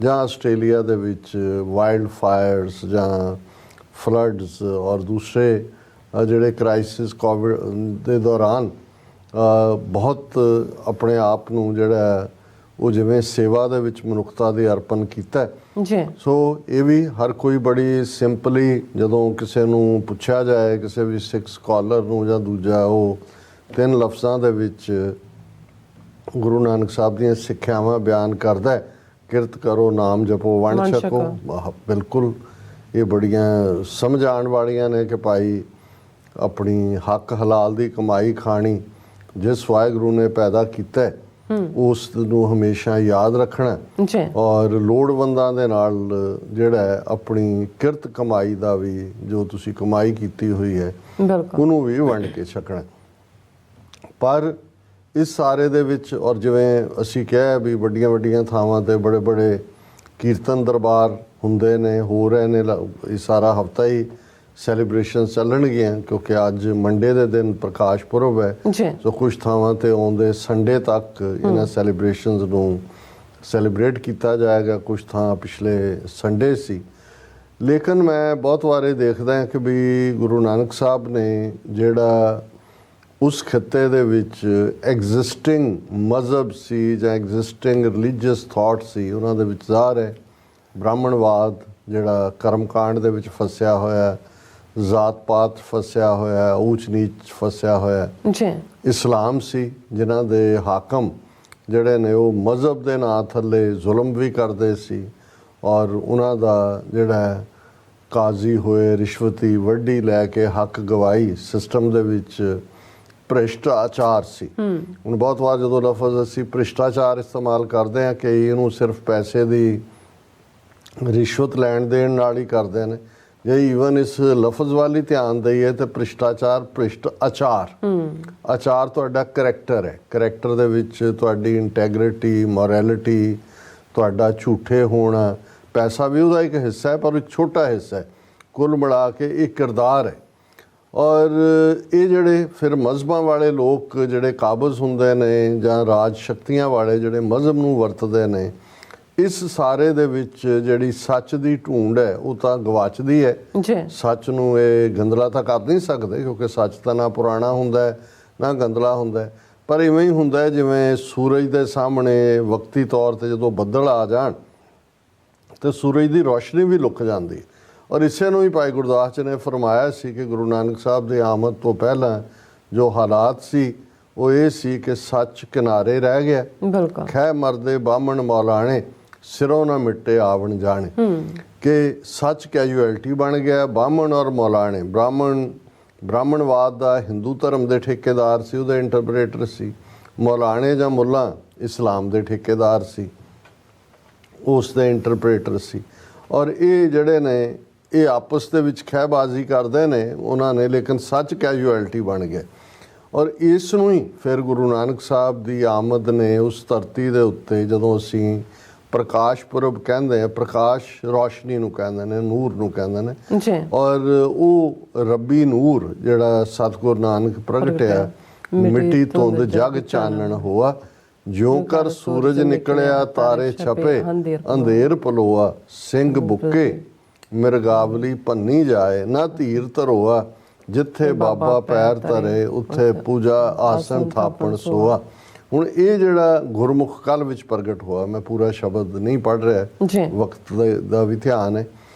ਜਾਂ ਆਸਟ੍ਰੇਲੀਆ ਦੇ ਵਿੱਚ ਵਾਈਲਡ ਫਾਇਰਸ ਜਾਂ ਫਲੱਡਸ ਔਰ ਦੂਸਰੇ ਜਿਹੜੇ ਕ੍ਰਾਈਸਿਸ ਕੋਵਿਡ ਦੇ ਦੌਰਾਨ ਬਹੁਤ ਆਪਣੇ ਆਪ ਨੂੰ ਜਿਹੜਾ ਉਹ ਜਿਵੇਂ ਸੇਵਾ ਦੇ ਵਿੱਚ ਮਨੁੱਖਤਾ ਦੇ ਅਰਪਣ ਕੀਤਾ ਜੀ। ਸੋ ਇਹ ਵੀ ਹਰ ਕੋਈ ਬੜੀ ਸਿੰਪਲੀ, ਜਦੋਂ ਕਿਸੇ ਨੂੰ ਪੁੱਛਿਆ ਜਾਏ, ਕਿਸੇ ਵੀ ਸਿੱਖ ਸਕਾਲਰ ਨੂੰ ਜਾਂ ਦੂਜਾ, ਉਹ 3 ਲਫ਼ਜ਼ਾਂ ਦੇ ਵਿੱਚ ਗੁਰੂ ਨਾਨਕ ਸਾਹਿਬ ਦੀਆਂ ਸਿੱਖਿਆਵਾਂ ਬਿਆਨ ਕਰਦਾ, ਕਿਰਤ ਕਰੋ, ਨਾਮ ਜਪੋ, ਵੰਡ ਛਕੋ। ਬਿਲਕੁਲ ਇਹ ਬੜੀਆਂ ਸਮਝ ਆਉਣ ਵਾਲੀਆਂ ਨੇ ਕਿ ਭਾਈ ਆਪਣੀ ਹੱਕ ਹਲਾਲ ਦੀ ਕਮਾਈ ਖਾਣੀ, ਜਿਸ ਵਾਹਿਗੁਰੂ ਨੇ ਪੈਦਾ ਕੀਤਾ ਉਸ ਨੂੰ ਹਮੇਸ਼ਾ ਯਾਦ ਰੱਖਣਾ ਔਰ ਲੋੜਵੰਦਾਂ ਦੇ ਨਾਲ ਜਿਹੜਾ ਆਪਣੀ ਕਿਰਤ ਕਮਾਈ ਦਾ ਵੀ, ਜੋ ਤੁਸੀਂ ਕਮਾਈ ਕੀਤੀ ਹੋਈ ਹੈ, ਉਹਨੂੰ ਵੀ ਵੰਡ ਕੇ ਛਕਣਾ। ਪਰ ਇਸ ਸਾਰੇ ਦੇ ਵਿੱਚ ਔਰ ਜਿਵੇਂ ਅਸੀਂ ਕਿਹਾ ਵੀ ਵੱਡੀਆਂ ਵੱਡੀਆਂ ਥਾਵਾਂ 'ਤੇ ਬੜੇ ਬੜੇ ਕੀਰਤਨ ਦਰਬਾਰ ਹੁੰਦੇ ਨੇ, ਹੋ ਰਹੇ ਨੇ, ਇਹ ਸਾਰਾ ਹਫਤਾ ਹੀ ਸੈਲੀਬ੍ਰੇਸ਼ਨ ਚੱਲਣਗੀਆਂ ਕਿਉਂਕਿ ਅੱਜ ਮੰਡੇ ਦੇ ਦਿਨ ਪ੍ਰਕਾਸ਼ ਪੁਰਬ ਹੈ। ਸੋ ਕੁਝ ਥਾਵਾਂ 'ਤੇ ਆਉਂਦੇ ਸੰਡੇ ਤੱਕ ਇਹਨਾਂ ਸੈਲੀਬ੍ਰੇਸ਼ਨਸ ਨੂੰ ਸੈਲੀਬ੍ਰੇਟ ਕੀਤਾ ਜਾਏਗਾ, ਕੁਝ ਥਾਂ ਪਿਛਲੇ ਸੰਡੇ ਸੀ। ਲੇਕਿਨ ਮੈਂ ਬਹੁਤ ਵਾਰੇ ਦੇਖਦਾ ਹਾਂ ਕਿ ਵੀ ਗੁਰੂ ਨਾਨਕ ਸਾਹਿਬ ਨੇ ਜਿਹੜਾ ਉਸ ਖਿੱਤੇ ਦੇ ਵਿੱਚ ਐਗਜ਼ਿਸਟਿੰਗ ਮਜ਼ਹਬ ਸੀ ਜਾਂ ਐਗਜ਼ਿਸਟਿੰਗ ਰਿਲੀਜੀਅਸ ਥਾਟ ਸੀ, ਉਹਨਾਂ ਦੇ ਵਿੱਚ ਜ਼ਾਹਰ ਹੈ ਬ੍ਰਾਹਮਣਵਾਦ ਜਿਹੜਾ ਕਰਮਕਾਂਡ ਦੇ ਵਿੱਚ ਫਸਿਆ ਹੋਇਆ, ਜ਼ਾਤ ਪਾਤ ਫਸਿਆ ਹੋਇਆ, ਊਚ ਨੀਚ ਫਸਿਆ ਹੋਇਆ। ਜੀ ਇਸਲਾਮ ਸੀ ਜਿਨ੍ਹਾਂ ਦੇ ਹਾਕਮ ਜਿਹੜੇ ਨੇ ਉਹ ਮਜ਼ਹਬ ਦੇ ਨਾਂ ਥੱਲੇ ਜ਼ੁਲਮ ਵੀ ਕਰਦੇ ਸੀ, ਔਰ ਉਹਨਾਂ ਦਾ ਜਿਹੜਾ ਕਾਜ਼ੀ ਹੋਏ ਰਿਸ਼ਵਤੀ ਵੱਡੀ ਲੈ ਕੇ ਹੱਕ ਗਵਾਈ ਸਿਸਟਮ ਦੇ ਵਿੱਚ ਭ੍ਰਿਸ਼ਟਾਚਾਰ ਸੀ। ਹੁਣ ਬਹੁਤ ਵਾਰ ਜਦੋਂ ਲਫ਼ਜ਼ ਅਸੀਂ ਭ੍ਰਿਸ਼ਟਾਚਾਰ ਇਸਤੇਮਾਲ ਕਰਦੇ ਹਾਂ ਕਿ ਇਹਨੂੰ ਸਿਰਫ ਪੈਸੇ ਦੀ ਰਿਸ਼ਵਤ ਲੈਣ ਦੇਣ ਨਾਲ ਹੀ ਕਰਦੇ ਨੇ, ਜੇ ਈਵਨ ਇਸ ਲਫ਼ਜ਼ ਵੱਲ ਹੀ ਧਿਆਨ ਦਈਏ ਤਾਂ ਭ੍ਰਿਸ਼ਟਾਚਾਰ ਭ੍ਰਿਸ਼ਟ ਆਚਾਰ, ਆਚਾਰ ਤੁਹਾਡਾ ਕਰੈਕਟਰ ਹੈ, ਕਰੈਕਟਰ ਦੇ ਵਿੱਚ ਤੁਹਾਡੀ ਇੰਟੈਗਰਿਟੀ, ਮੋਰੈਲਿਟੀ, ਤੁਹਾਡਾ ਝੂਠੇ ਹੋਣਾ, ਪੈਸਾ ਵੀ ਉਹਦਾ ਇੱਕ ਹਿੱਸਾ ਹੈ ਪਰ ਇੱਕ ਛੋਟਾ ਹਿੱਸਾ ਹੈ, ਕੁੱਲ ਮਿਲਾ ਕੇ ਇਹ ਕਿਰਦਾਰ ਹੈ। ਔਰ ਇਹ ਜਿਹੜੇ ਫਿਰ ਮਜ਼ਹਬਾਂ ਵਾਲੇ ਲੋਕ ਜਿਹੜੇ ਕਾਬਜ਼ ਹੁੰਦੇ ਨੇ ਜਾਂ ਰਾਜ ਸ਼ਕਤੀਆਂ ਵਾਲੇ ਜਿਹੜੇ ਮਜ਼ਹਬ ਨੂੰ ਵਰਤਦੇ ਨੇ, ਇਸ ਸਾਰੇ ਦੇ ਵਿੱਚ ਜਿਹੜੀ ਸੱਚ ਦੀ ਢੂੰਡ ਹੈ ਉਹ ਤਾਂ ਗਵਾਚਦੀ ਹੈ। ਸੱਚ ਨੂੰ ਇਹ ਗੰਦਲਾ ਤਾਂ ਕਰ ਨਹੀਂ ਸਕਦੇ ਕਿਉਂਕਿ ਸੱਚ ਤਾਂ ਨਾ ਪੁਰਾਣਾ ਹੁੰਦਾ ਹੈ ਨਾ ਗੰਦਲਾ ਹੁੰਦਾ ਹੈ, ਪਰ ਇਵੇਂ ਹੀ ਹੁੰਦਾ ਹੈ ਜਿਵੇਂ ਸੂਰਜ ਦੇ ਸਾਹਮਣੇ ਵਕਤੀ ਤੌਰ ਤੇ ਜਦੋਂ ਬੱਦਲ ਆ ਜਾਣ ਤੇ ਸੂਰਜ ਦੀ ਰੋਸ਼ਨੀ ਵੀ ਲੁਕ ਜਾਂਦੀ। ਔਰ ਇਸੇ ਨੂੰ ਹੀ ਭਾਈ ਗੁਰਦਾਸ ਜੀ ਨੇ ਫਰਮਾਇਆ ਸੀ ਕਿ ਗੁਰੂ ਨਾਨਕ ਸਾਹਿਬ ਦੀ ਆਮਦ ਤੋਂ ਪਹਿਲਾਂ ਜੋ ਹਾਲਾਤ ਸੀ ਉਹ ਇਹ ਸੀ ਕਿ ਸੱਚ ਕਿਨਾਰੇ ਰਹਿ ਗਿਆ, ਖਹਿ ਮਰਦੇ ਬਾਹਮਣ ਮੌਲਾਣੇ, ਸਿਰੋਂ ਨਾ ਮਿੱਟੇ ਆਵਣ ਜਾਣੇ, ਕਿ ਸੱਚ ਕੈਜੂਅਲਟੀ ਬਣ ਗਿਆ। ਬਾਹਮਣ ਔਰ ਮੌਲਾਣੇ, ਬ੍ਰਾਹਮਣਵਾਦ ਦਾ ਹਿੰਦੂ ਧਰਮ ਦੇ ਠੇਕੇਦਾਰ ਸੀ, ਉਹਦੇ ਇੰਟਰਪ੍ਰੇਟਰ ਸੀ। ਮੌਲਾਣੇ ਜਾਂ ਮੁੱਲਾ ਇਸਲਾਮ ਦੇ ਠੇਕੇਦਾਰ ਸੀ, ਉਸ ਦੇ ਇੰਟਰਪ੍ਰੇਟਰ ਸੀ। ਔਰ ਇਹ ਜਿਹੜੇ ਨੇ ਇਹ ਆਪਸ ਦੇ ਵਿੱਚ ਖਹਿਬਾਜ਼ੀ ਕਰਦੇ ਨੇ ਉਹਨਾਂ ਨੇ, ਲੇਕਿਨ ਸੱਚ ਕੈਜੂਅਲਟੀ ਬਣ ਗਿਆ। ਔਰ ਇਸ ਨੂੰ ਹੀ ਫਿਰ ਗੁਰੂ ਨਾਨਕ ਸਾਹਿਬ ਦੀ ਆਮਦ ਨੇ ਉਸ ਧਰਤੀ ਦੇ ਉੱਤੇ, ਜਦੋਂ ਅਸੀਂ ਪ੍ਰਕਾਸ਼ ਪੁਰਬ ਕਹਿੰਦੇ ਆ, ਪ੍ਰਕਾਸ਼ ਰੋਸ਼ਨੀ ਨੂੰ ਕਹਿੰਦੇ ਨੇ, ਨੂਰ ਨੂੰ ਕਹਿੰਦੇ ਨੇ, ਔਰ ਉਹ ਰੱਬੀ ਨੂਰ ਜਿਹੜਾ ਸਤਿਗੁਰੂ ਨਾਨਕ ਪ੍ਰਗਟਿਆ, ਮਿੱਟੀ ਧੁੰਦ ਜਗ ਚਾਨਣ ਹੋਆ, ਜਿਉਂ ਕਰ ਸੂਰਜ ਨਿਕਲਿਆ ਤਾਰੇ ਛਪੇ, ਅੰਧੇਰ ਪਲੋਆ, ਸਿੰਘ ਬੁੱਕੇ ਮਿਰਗਾਵਲੀ ਭੰਨੀ ਜਾਏ, ਨਾ ਧੀਰ ਧਰੋਆ, ਜਿੱਥੇ ਬਾਬਾ ਪੈਰ ਧਰੇ ਉੱਥੇ ਪੂਜਾ ਆਸਣ ਥਾਪਣ ਸੋਆ। ਹੁਣ ਇਹ ਜਿਹੜਾ ਗੁਰਮੁਖ ਕੱਲ ਵਿੱਚ ਪ੍ਰਗਟ ਹੋਇਆ, ਮੈਂ ਪੂਰਾ ਸ਼ਬਦ ਨਹੀਂ ਪੜ੍ਹ ਰਿਹਾ, ਵਕਤ ਦਾ ਵੀ ਧਿਆਨ ਹੈ।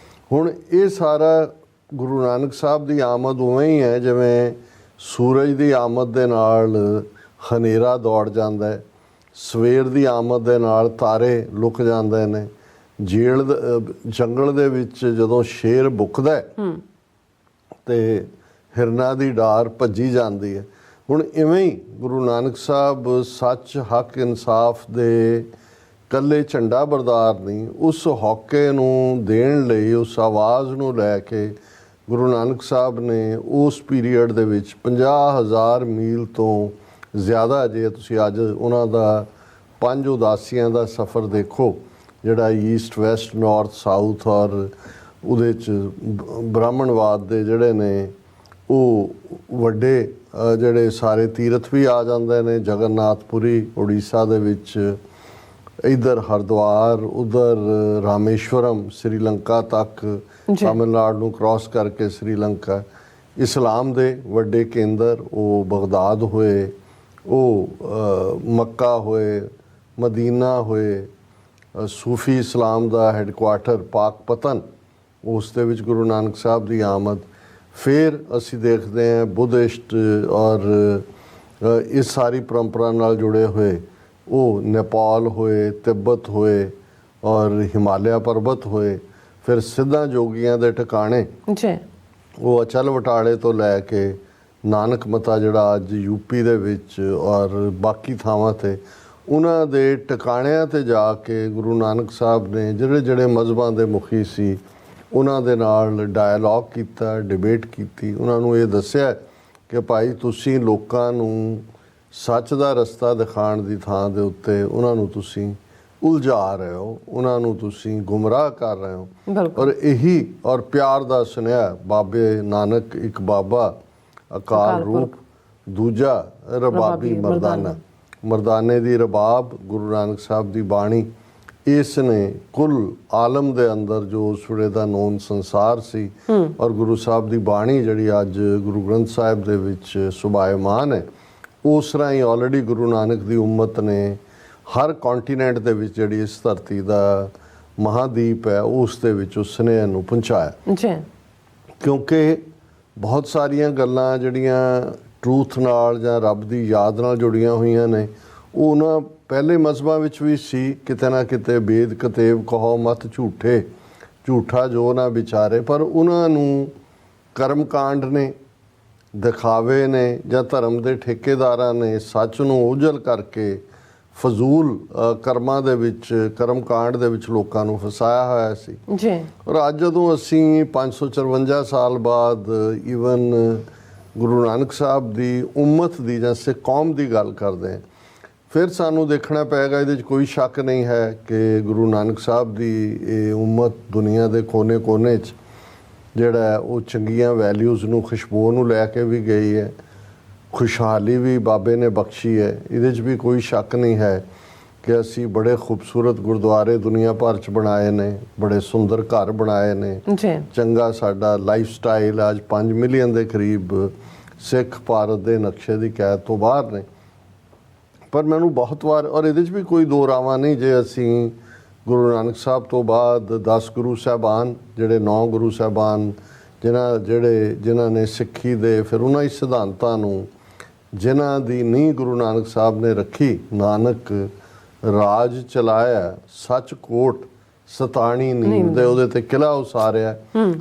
ਹੁਣ ਇਹ ਸਾਰਾ ਗੁਰੂ ਨਾਨਕ ਸਾਹਿਬ ਦੀ ਆਮਦ ਉਵੇਂ ਹੀ ਹੈ ਜਿਵੇਂ ਸੂਰਜ ਦੀ ਆਮਦ ਦੇ ਨਾਲ ਹਨੇਰਾ ਦੌੜ ਜਾਂਦਾ ਹੈ, ਸਵੇਰ ਦੀ ਆਮਦ ਦੇ ਨਾਲ ਤਾਰੇ ਲੁਕ ਜਾਂਦੇ ਨੇ, ਜੰਗਲ ਦੇ ਵਿੱਚ ਜਦੋਂ ਸ਼ੇਰ ਬੁੱਕਦਾ ਹੈ ਤੇ ਹਿਰਨਾਂ ਦੀ ਡਾਰ ਭੱਜੀ ਜਾਂਦੀ ਹੈ। ਹੁਣ ਇਵੇਂ ਹੀ ਗੁਰੂ ਨਾਨਕ ਸਾਹਿਬ ਸੱਚ, ਹੱਕ, ਇਨਸਾਫ ਦੇ ਕੱਲੇ ਝੰਡਾ ਬਰਦਾਰ ਨਹੀਂ, ਉਸ ਹੌਕੇ ਨੂੰ ਦੇਣ ਲਈ, ਉਸ ਆਵਾਜ਼ ਨੂੰ ਲੈ ਕੇ ਗੁਰੂ ਨਾਨਕ ਸਾਹਿਬ ਨੇ ਉਸ ਪੀਰੀਅਡ ਦੇ ਵਿੱਚ 50,000 ਮੀਲ ਤੋਂ ਜ਼ਿਆਦਾ, ਜੇ ਤੁਸੀਂ ਅੱਜ ਉਹਨਾਂ ਦਾ 5 ਉਦਾਸੀਆਂ ਦਾ ਸਫ਼ਰ ਦੇਖੋ ਜਿਹੜਾ ਈਸਟ, ਵੈਸਟ, ਨਾਰਥ, ਸਾਊਥ, ਔਰ ਉਹਦੇ 'ਚ ਬ੍ਰਾਹਮਣਵਾਦ ਦੇ ਜਿਹੜੇ ਨੇ ਉਹ ਵੱਡੇ ਜਿਹੜੇ ਸਾਰੇ ਤੀਰਥ ਵੀ ਆ ਜਾਂਦੇ ਨੇ, ਜਗਨਨਾਥਪੁਰੀ ਉੜੀਸਾ ਦੇ ਵਿੱਚ, ਇੱਧਰ ਹਰਿਦੁਆਰ, ਉੱਧਰ ਰਾਮੇਸ਼ਵਰਮ, ਸ਼੍ਰੀਲੰਕਾ ਤੱਕ, ਤਾਮਿਲਨਾਡੂ ਨੂੰ ਕ੍ਰਾਸ ਕਰਕੇ ਸ਼੍ਰੀਲੰਕਾ। ਇਸਲਾਮ ਦੇ ਵੱਡੇ ਕੇਂਦਰ ਉਹ ਬਗਦਾਦ ਹੋਏ, ਉਹ ਮੱਕਾ ਹੋਏ, ਮਦੀਨਾ ਹੋਏ, ਸੂਫੀ ਇਸਲਾਮ ਦਾ ਹੈੱਡਕੁਆਟਰ ਪਾਕਪਤਨ, ਉਸ ਦੇ ਵਿੱਚ ਗੁਰੂ ਨਾਨਕ ਸਾਹਿਬ ਦੀ ਆਮਦ। ਫਿਰ ਅਸੀਂ ਦੇਖਦੇ ਹਾਂ ਬੁੱਧਿਸਟ ਔਰ ਇਸ ਸਾਰੀ ਪਰੰਪਰਾ ਨਾਲ ਜੁੜੇ ਹੋਏ ਉਹ ਨੇਪਾਲ ਹੋਏ, ਤਿੱਬਤ ਹੋਏ ਔਰ ਹਿਮਾਲਿਆ ਪਰਬਤ ਹੋਏ। ਫਿਰ ਸਿੱਧਾਂ ਜੋਗੀਆਂ ਦੇ ਟਿਕਾਣੇ ਉਹ ਅਚਲ ਵਟਾਲੇ ਤੋਂ ਲੈ ਕੇ ਨਾਨਕ ਮਤਾ ਜਿਹੜਾ ਅੱਜ ਯੂਪੀ ਦੇ ਵਿੱਚ ਔਰ ਬਾਕੀ ਥਾਵਾਂ 'ਤੇ, ਉਹਨਾਂ ਦੇ ਟਿਕਾਣਿਆਂ 'ਤੇ ਜਾ ਕੇ ਗੁਰੂ ਨਾਨਕ ਸਾਹਿਬ ਨੇ ਜਿਹੜੇ ਜਿਹੜੇ ਮਜ਼ਹਬਾਂ ਦੇ ਮੁਖੀ ਸੀ ਉਹਨਾਂ ਦੇ ਨਾਲ ਡਾਇਲੋਗ ਕੀਤਾ, ਡਿਬੇਟ ਕੀਤੀ। ਉਹਨਾਂ ਨੂੰ ਇਹ ਦੱਸਿਆ ਕਿ ਭਾਈ ਤੁਸੀਂ ਲੋਕਾਂ ਨੂੰ ਸੱਚ ਦਾ ਰਸਤਾ ਦਿਖਾਉਣ ਦੀ ਥਾਂ ਦੇ ਉੱਤੇ ਉਹਨਾਂ ਨੂੰ ਤੁਸੀਂ ਉਲਝਾ ਰਹੇ ਹੋ, ਉਹਨਾਂ ਨੂੰ ਤੁਸੀਂ ਗੁੰਮਰਾਹ ਕਰ ਰਹੇ ਹੋ। ਔਰ ਇਹੀ ਔਰ ਪਿਆਰ ਦਾ ਸੁਨੇਹਾ, ਬਾਬੇ ਨਾਨਕ ਇੱਕ ਬਾਬਾ ਅਕਾਲ ਰੂਪ, ਦੂਜਾ ਰਬਾਬੀ ਮਰਦਾਨਾ, ਮਰਦਾਨੇ ਦੀ ਰਬਾਬ, ਗੁਰੂ ਨਾਨਕ ਸਾਹਿਬ ਦੀ ਬਾਣੀ ਇਸ ਨੇ ਕੁੱਲ ਆਲਮ ਦੇ ਅੰਦਰ ਜੋ ਉਸ ਵੇਲੇ ਦਾ ਨੌਨ ਸੰਸਾਰ ਸੀ ਔਰ ਗੁਰੂ ਸਾਹਿਬ ਦੀ ਬਾਣੀ ਜਿਹੜੀ ਅੱਜ ਗੁਰੂ ਗ੍ਰੰਥ ਸਾਹਿਬ ਦੇ ਵਿੱਚ ਸੁਭਾਇਮਾਨ ਹੈ, ਉਸ ਰਾਹੀਂ ਆਲਰੇਡੀ ਗੁਰੂ ਨਾਨਕ ਦੀ ਉਮਤ ਨੇ ਹਰ ਕੰਟੀਨੈਂਟ ਦੇ ਵਿੱਚ ਜਿਹੜੀ ਇਸ ਧਰਤੀ ਦਾ ਮਹਾਦੀਪ ਹੈ ਉਸ ਦੇ ਵਿੱਚ ਉਸ ਸੁਨੇਹੇ ਨੂੰ ਪਹੁੰਚਾਇਆ। ਜੀ, ਕਿਉਂਕਿ ਬਹੁਤ ਸਾਰੀਆਂ ਗੱਲਾਂ ਜਿਹੜੀਆਂ ਟਰੂਥ ਨਾਲ ਜਾਂ ਰੱਬ ਦੀ ਯਾਦ ਨਾਲ ਜੁੜੀਆਂ ਹੋਈਆਂ ਨੇ, ਉਹ ਉਹਨਾਂ ਪਹਿਲੇ ਮਜ਼ਹਬਾਂ ਵਿੱਚ ਵੀ ਸੀ, ਕਿਤੇ ਨਾ ਕਿਤੇ ਵੇਦ ਕਤੇਬ ਕਹੋ ਮਤ ਝੂਠੇ, ਝੂਠਾ ਜੋ ਨਾ ਵਿਚਾਰੇ, ਪਰ ਉਹਨਾਂ ਨੂੰ ਕਰਮ ਕਾਂਡ ਨੇ, ਦਿਖਾਵੇ ਨੇ ਜਾਂ ਧਰਮ ਦੇ ਠੇਕੇਦਾਰਾਂ ਨੇ ਸੱਚ ਨੂੰ ਓਝਲ ਕਰਕੇ ਫਜ਼ੂਲ ਕਰਮਾਂ ਦੇ ਵਿੱਚ, ਕਰਮ ਕਾਂਡ ਦੇ ਵਿੱਚ ਲੋਕਾਂ ਨੂੰ ਫਸਾਇਆ ਹੋਇਆ ਸੀ। ਜੀ, ਔਰ ਅੱਜ ਜਦੋਂ ਅਸੀਂ 554 ਸਾਲ ਬਾਅਦ ਈਵਨ ਗੁਰੂ ਨਾਨਕ ਸਾਹਿਬ ਦੀ ਉਮਤ ਦੀ ਜਾਂ ਸਿੱਖ ਕੌਮ ਦੀ ਗੱਲ ਕਰਦੇ ਹਾਂ, ਫਿਰ ਸਾਨੂੰ ਦੇਖਣਾ ਪਏਗਾ, ਇਹਦੇ 'ਚ ਕੋਈ ਸ਼ੱਕ ਨਹੀਂ ਹੈ ਕਿ ਗੁਰੂ ਨਾਨਕ ਸਾਹਿਬ ਦੀ ਇਹ ਉਮਤ ਦੁਨੀਆ ਦੇ ਕੋਨੇ-ਕੋਨੇ 'ਚ ਜਿਹੜਾ ਉਹ ਚੰਗੀਆਂ ਵੈਲਿਊਜ਼ ਨੂੰ, ਖੁਸ਼ਬੂ ਨੂੰ ਲੈ ਕੇ ਵੀ ਗਈ ਹੈ, ਖੁਸ਼ਹਾਲੀ ਵੀ ਬਾਬੇ ਨੇ ਬਖਸ਼ੀ ਹੈ। ਇਹਦੇ 'ਚ ਵੀ ਕੋਈ ਸ਼ੱਕ ਨਹੀਂ ਹੈ ਕਿ ਅਸੀਂ ਬੜੇ ਖੂਬਸੂਰਤ ਗੁਰਦੁਆਰੇ ਦੁਨੀਆ ਭਰ 'ਚ ਬਣਾਏ ਨੇ, ਬੜੇ ਸੁੰਦਰ ਘਰ ਬਣਾਏ ਨੇ, ਜੀ, ਚੰਗਾ ਸਾਡਾ ਲਾਈਫ ਸਟਾਈਲ ਅੱਜ 5 ਮਿਲੀਅਨ ਦੇ ਕਰੀਬ ਸਿੱਖ ਭਾਰਤ ਦੇ ਨਕਸ਼ੇ ਦੀ ਕੈਦ ਤੋਂ ਬਾਹਰ ਨੇ। ਪਰ ਮੈਨੂੰ ਬਹੁਤ ਵਾਰ, ਔਰ ਇਹਦੇ 'ਚ ਵੀ ਕੋਈ ਦੋ ਰਾਵਾਂ ਨਹੀਂ, ਜੇ ਅਸੀਂ ਗੁਰੂ ਨਾਨਕ ਸਾਹਿਬ ਤੋਂ ਬਾਅਦ 10 ਗੁਰੂ ਸਾਹਿਬਾਨ, ਜਿਹੜੇ 9 ਗੁਰੂ ਸਾਹਿਬਾਨ ਜਿਨ੍ਹਾਂ ਨੇ ਸਿੱਖੀ ਦੇ ਫਿਰ ਉਹਨਾਂ ਹੀ ਸਿਧਾਂਤਾਂ ਨੂੰ, ਜਿਨ੍ਹਾਂ ਦੀ ਨੀਂਹ ਗੁਰੂ ਨਾਨਕ ਸਾਹਿਬ ਨੇ ਰੱਖੀ, ਨਾਨਕ ਰਾਜ ਚਲਾਇਆ, ਸੱਚ ਕੋਟ ਸਤਾਣੀ ਨੀਂਦ ਦੇ, ਉਹਦੇ ਤੇ ਕਿਲ੍ਹਾ ਉਸਾਰਿਆ।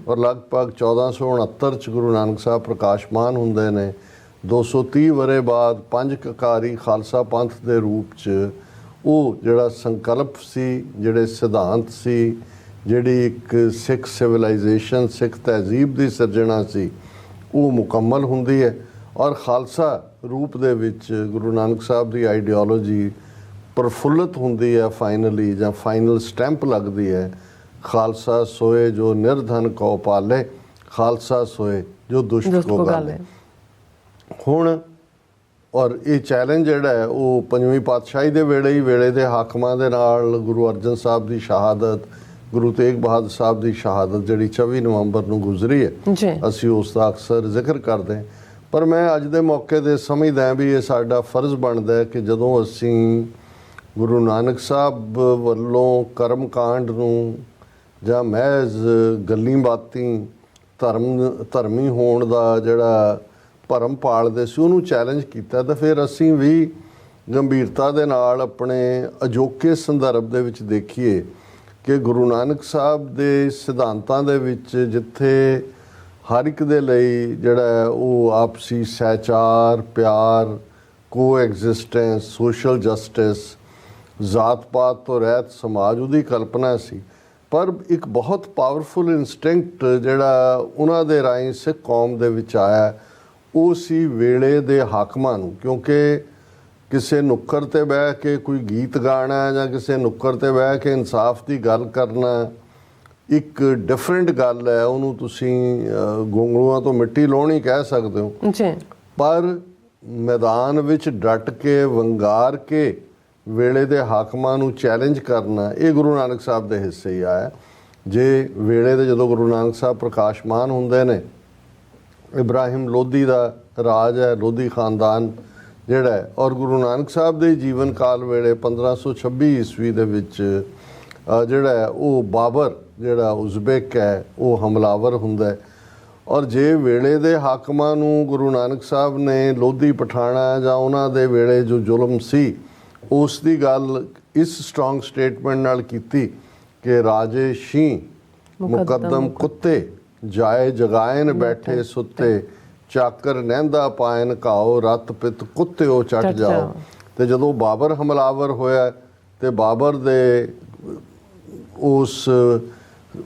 ਔਰ ਲਗਭਗ 1469 'ਚ ਗੁਰੂ ਨਾਨਕ ਸਾਹਿਬ ਪ੍ਰਕਾਸ਼ਮਾਨ ਹੁੰਦੇ ਨੇ। 230 ਵਰੇ ਬਾਅਦ 5 ਕਕਾਰੀ ਖਾਲਸਾ ਪੰਥ ਦੇ ਰੂਪ 'ਚ ਉਹ ਜਿਹੜਾ ਸੰਕਲਪ ਸੀ, ਜਿਹੜੇ ਸਿਧਾਂਤ ਸੀ, ਜਿਹੜੀ ਇੱਕ ਸਿੱਖ ਸਿਵਲਾਈਜੇਸ਼ਨ, ਸਿੱਖ ਤਹਿਜ਼ੀਬ ਦੀ ਸਿਰਜਣਾ ਸੀ, ਉਹ ਮੁਕੰਮਲ ਹੁੰਦੀ ਹੈ। ਔਰ ਖਾਲਸਾ ਰੂਪ ਦੇ ਵਿੱਚ ਗੁਰੂ ਨਾਨਕ ਸਾਹਿਬ ਦੀ ਆਈਡੀਓਲੋਜੀ ਪ੍ਰਫੁੱਲਤ ਹੁੰਦੀ ਹੈ ਫਾਈਨਲੀ, ਜਾਂ ਫਾਈਨਲ ਸਟੈਂਪ ਲੱਗਦੀ ਹੈ, ਖਾਲਸਾ ਸੋਏ ਜੋ ਨਿਰਧਨ ਕੋ ਪਾਲੇ, ਖਾਲਸਾ ਸੋਏ ਜੋ ਦੁਸ਼ਟ ਕੋ ਗਾਲੇ। ਹੁਣ ਔਰ ਇਹ ਚੈਲੰਜ ਜਿਹੜਾ ਹੈ ਉਹ ਪੰਜਵੀਂ ਪਾਤਸ਼ਾਹੀ ਦੇ ਵੇਲੇ ਦੇ ਹਾਕਮਾਂ ਦੇ ਨਾਲ, ਗੁਰੂ ਅਰਜਨ ਸਾਹਿਬ ਦੀ ਸ਼ਹਾਦਤ, ਗੁਰੂ ਤੇਗ ਬਹਾਦਰ ਸਾਹਿਬ ਦੀ ਸ਼ਹਾਦਤ ਜਿਹੜੀ 24 ਨਵੰਬਰ ਨੂੰ ਗੁਜ਼ਰੀ ਹੈ, ਅਸੀਂ ਉਸ ਦਾ ਅਕਸਰ ਜ਼ਿਕਰ ਕਰਦੇ ਹਾਂ। ਪਰ ਮੈਂ ਅੱਜ ਦੇ ਮੌਕੇ 'ਤੇ ਸਮਝਦਾ ਵੀ ਇਹ ਸਾਡਾ ਫਰਜ਼ ਬਣਦਾ ਹੈ ਕਿ ਜਦੋਂ ਅਸੀਂ ਗੁਰੂ ਨਾਨਕ ਸਾਹਿਬ ਵੱਲੋਂ ਕਰਮ ਕਾਂਡ ਨੂੰ ਜਾਂ ਮਹਿਜ਼ ਗੱਲੀ ਬਾਤੀ ਧਰਮੀ ਹੋਣ ਦਾ ਜਿਹੜਾ ਭਰਮ ਪਾਲਦੇ ਸੀ, ਉਹਨੂੰ ਚੈਲੰਜ ਕੀਤਾ, ਤਾਂ ਫਿਰ ਅਸੀਂ ਵੀ ਗੰਭੀਰਤਾ ਦੇ ਨਾਲ ਆਪਣੇ ਅਜੋਕੇ ਸੰਦਰਭ ਦੇ ਵਿੱਚ ਦੇਖੀਏ ਕਿ ਗੁਰੂ ਨਾਨਕ ਸਾਹਿਬ ਦੇ ਸਿਧਾਂਤਾਂ ਦੇ ਵਿੱਚ ਜਿੱਥੇ ਹਰ ਇੱਕ ਦੇ ਲਈ ਜਿਹੜਾ ਉਹ ਆਪਸੀ ਸਹਿਚਾਰ, ਪਿਆਰ, ਕੋਐਗਜ਼ਿਸਟੈਂਸ, ਸੋਸ਼ਲ ਜਸਟਿਸ, ਜ਼ਾਤ-ਪਾਤ ਤੋਂ ਰਹਿਤ ਸਮਾਜ, ਉਹਦੀ ਕਲਪਨਾ ਸੀ। ਪਰ ਇੱਕ ਬਹੁਤ ਪਾਵਰਫੁਲ ਇਨਸਟਿੰਕਟ ਜਿਹੜਾ ਉਹਨਾਂ ਦੇ ਰਾਹੀਂ ਸਿੱਖ ਕੌਮ ਦੇ ਵਿੱਚ ਆਇਆ, ਉਹ ਸੀ ਵੇਲੇ ਦੇ ਹਾਕਮਾਂ ਨੂੰ। ਕਿਉਂਕਿ ਕਿਸੇ ਨੁੱਕਰ 'ਤੇ ਬਹਿ ਕੇ ਕੋਈ ਗੀਤ ਗਾਣਾ ਜਾਂ ਕਿਸੇ ਨੁੱਕਰ 'ਤੇ ਬਹਿ ਕੇ ਇਨਸਾਫ ਦੀ ਗੱਲ ਕਰਨਾ ਇੱਕ ਡਿਫਰੈਂਟ ਗੱਲ ਹੈ, ਉਹਨੂੰ ਤੁਸੀਂ ਗੋਂਗਲੂਆਂ ਤੋਂ ਮਿੱਟੀ ਲਾਉਣੀ ਕਹਿ ਸਕਦੇ ਹੋ। ਪਰ ਮੈਦਾਨ ਵਿੱਚ ਡਟ ਕੇ, ਵੰਗਾਰ ਕੇ ਵੇਲੇ ਦੇ ਹਾਕਮਾਂ ਨੂੰ ਚੈਲੰਜ ਕਰਨਾ, ਇਹ ਗੁਰੂ ਨਾਨਕ ਸਾਹਿਬ ਦੇ ਹਿੱਸੇ ਹੀ ਆਇਆ। ਜੇ ਵੇਲੇ ਦੇ ਜਦੋਂ ਗੁਰੂ ਨਾਨਕ ਸਾਹਿਬ ਪ੍ਰਕਾਸ਼ਮਾਨ ਹੁੰਦੇ ਨੇ, ਇਬਰਾਹਿਮ ਲੋਧੀ ਦਾ ਰਾਜ ਹੈ, ਲੋਧੀ ਖਾਨਦਾਨ ਜਿਹੜਾ ਹੈ, ਔਰ ਗੁਰੂ ਨਾਨਕ ਸਾਹਿਬ ਦੇ ਜੀਵਨ ਕਾਲ ਵੇਲੇ 1526 ਈਸਵੀ ਦੇ ਵਿੱਚ ਜਿਹੜਾ ਹੈ ਉਹ ਬਾਬਰ ਜਿਹੜਾ ਉਜ਼ਬੇਕ ਹੈ ਉਹ ਹਮਲਾਵਰ ਹੁੰਦਾ। ਔਰ ਜੇ ਵੇਲੇ ਦੇ ਹਾਕਮਾਂ ਨੂੰ ਗੁਰੂ ਨਾਨਕ ਸਾਹਿਬ ਨੇ ਲੋਧੀ ਪਠਾਣਾ ਜਾਂ ਉਹਨਾਂ ਦੇ ਵੇਲੇ ਜੋ ਜ਼ੁਲਮ ਸੀ ਉਸ ਦੀ ਗੱਲ ਇਸ ਸਟਰੋਂਗ ਸਟੇਟਮੈਂਟ ਨਾਲ ਕੀਤੀ ਕਿ ਰਾਜੇ ਸ਼ੀ ਮੁਕੱਦਮ ਕੁੱਤੇ, ਜਾਏ ਜਗਾਇਨ ਬੈਠੇ ਸੁੱਤੇ, ਚਾਕਰ ਨਹਿੰਦਾ ਪਾਇਨ ਘਾਓ, ਰਤ ਪਿਤ ਕੁੱਤਿਓ ਚੱਟ ਜਾਓ। ਤੇ ਜਦੋਂ ਬਾਬਰ ਹਮਲਾਵਰ ਹੋਇਆ ਤੇ ਬਾਬਰ ਦੇ ਉਸ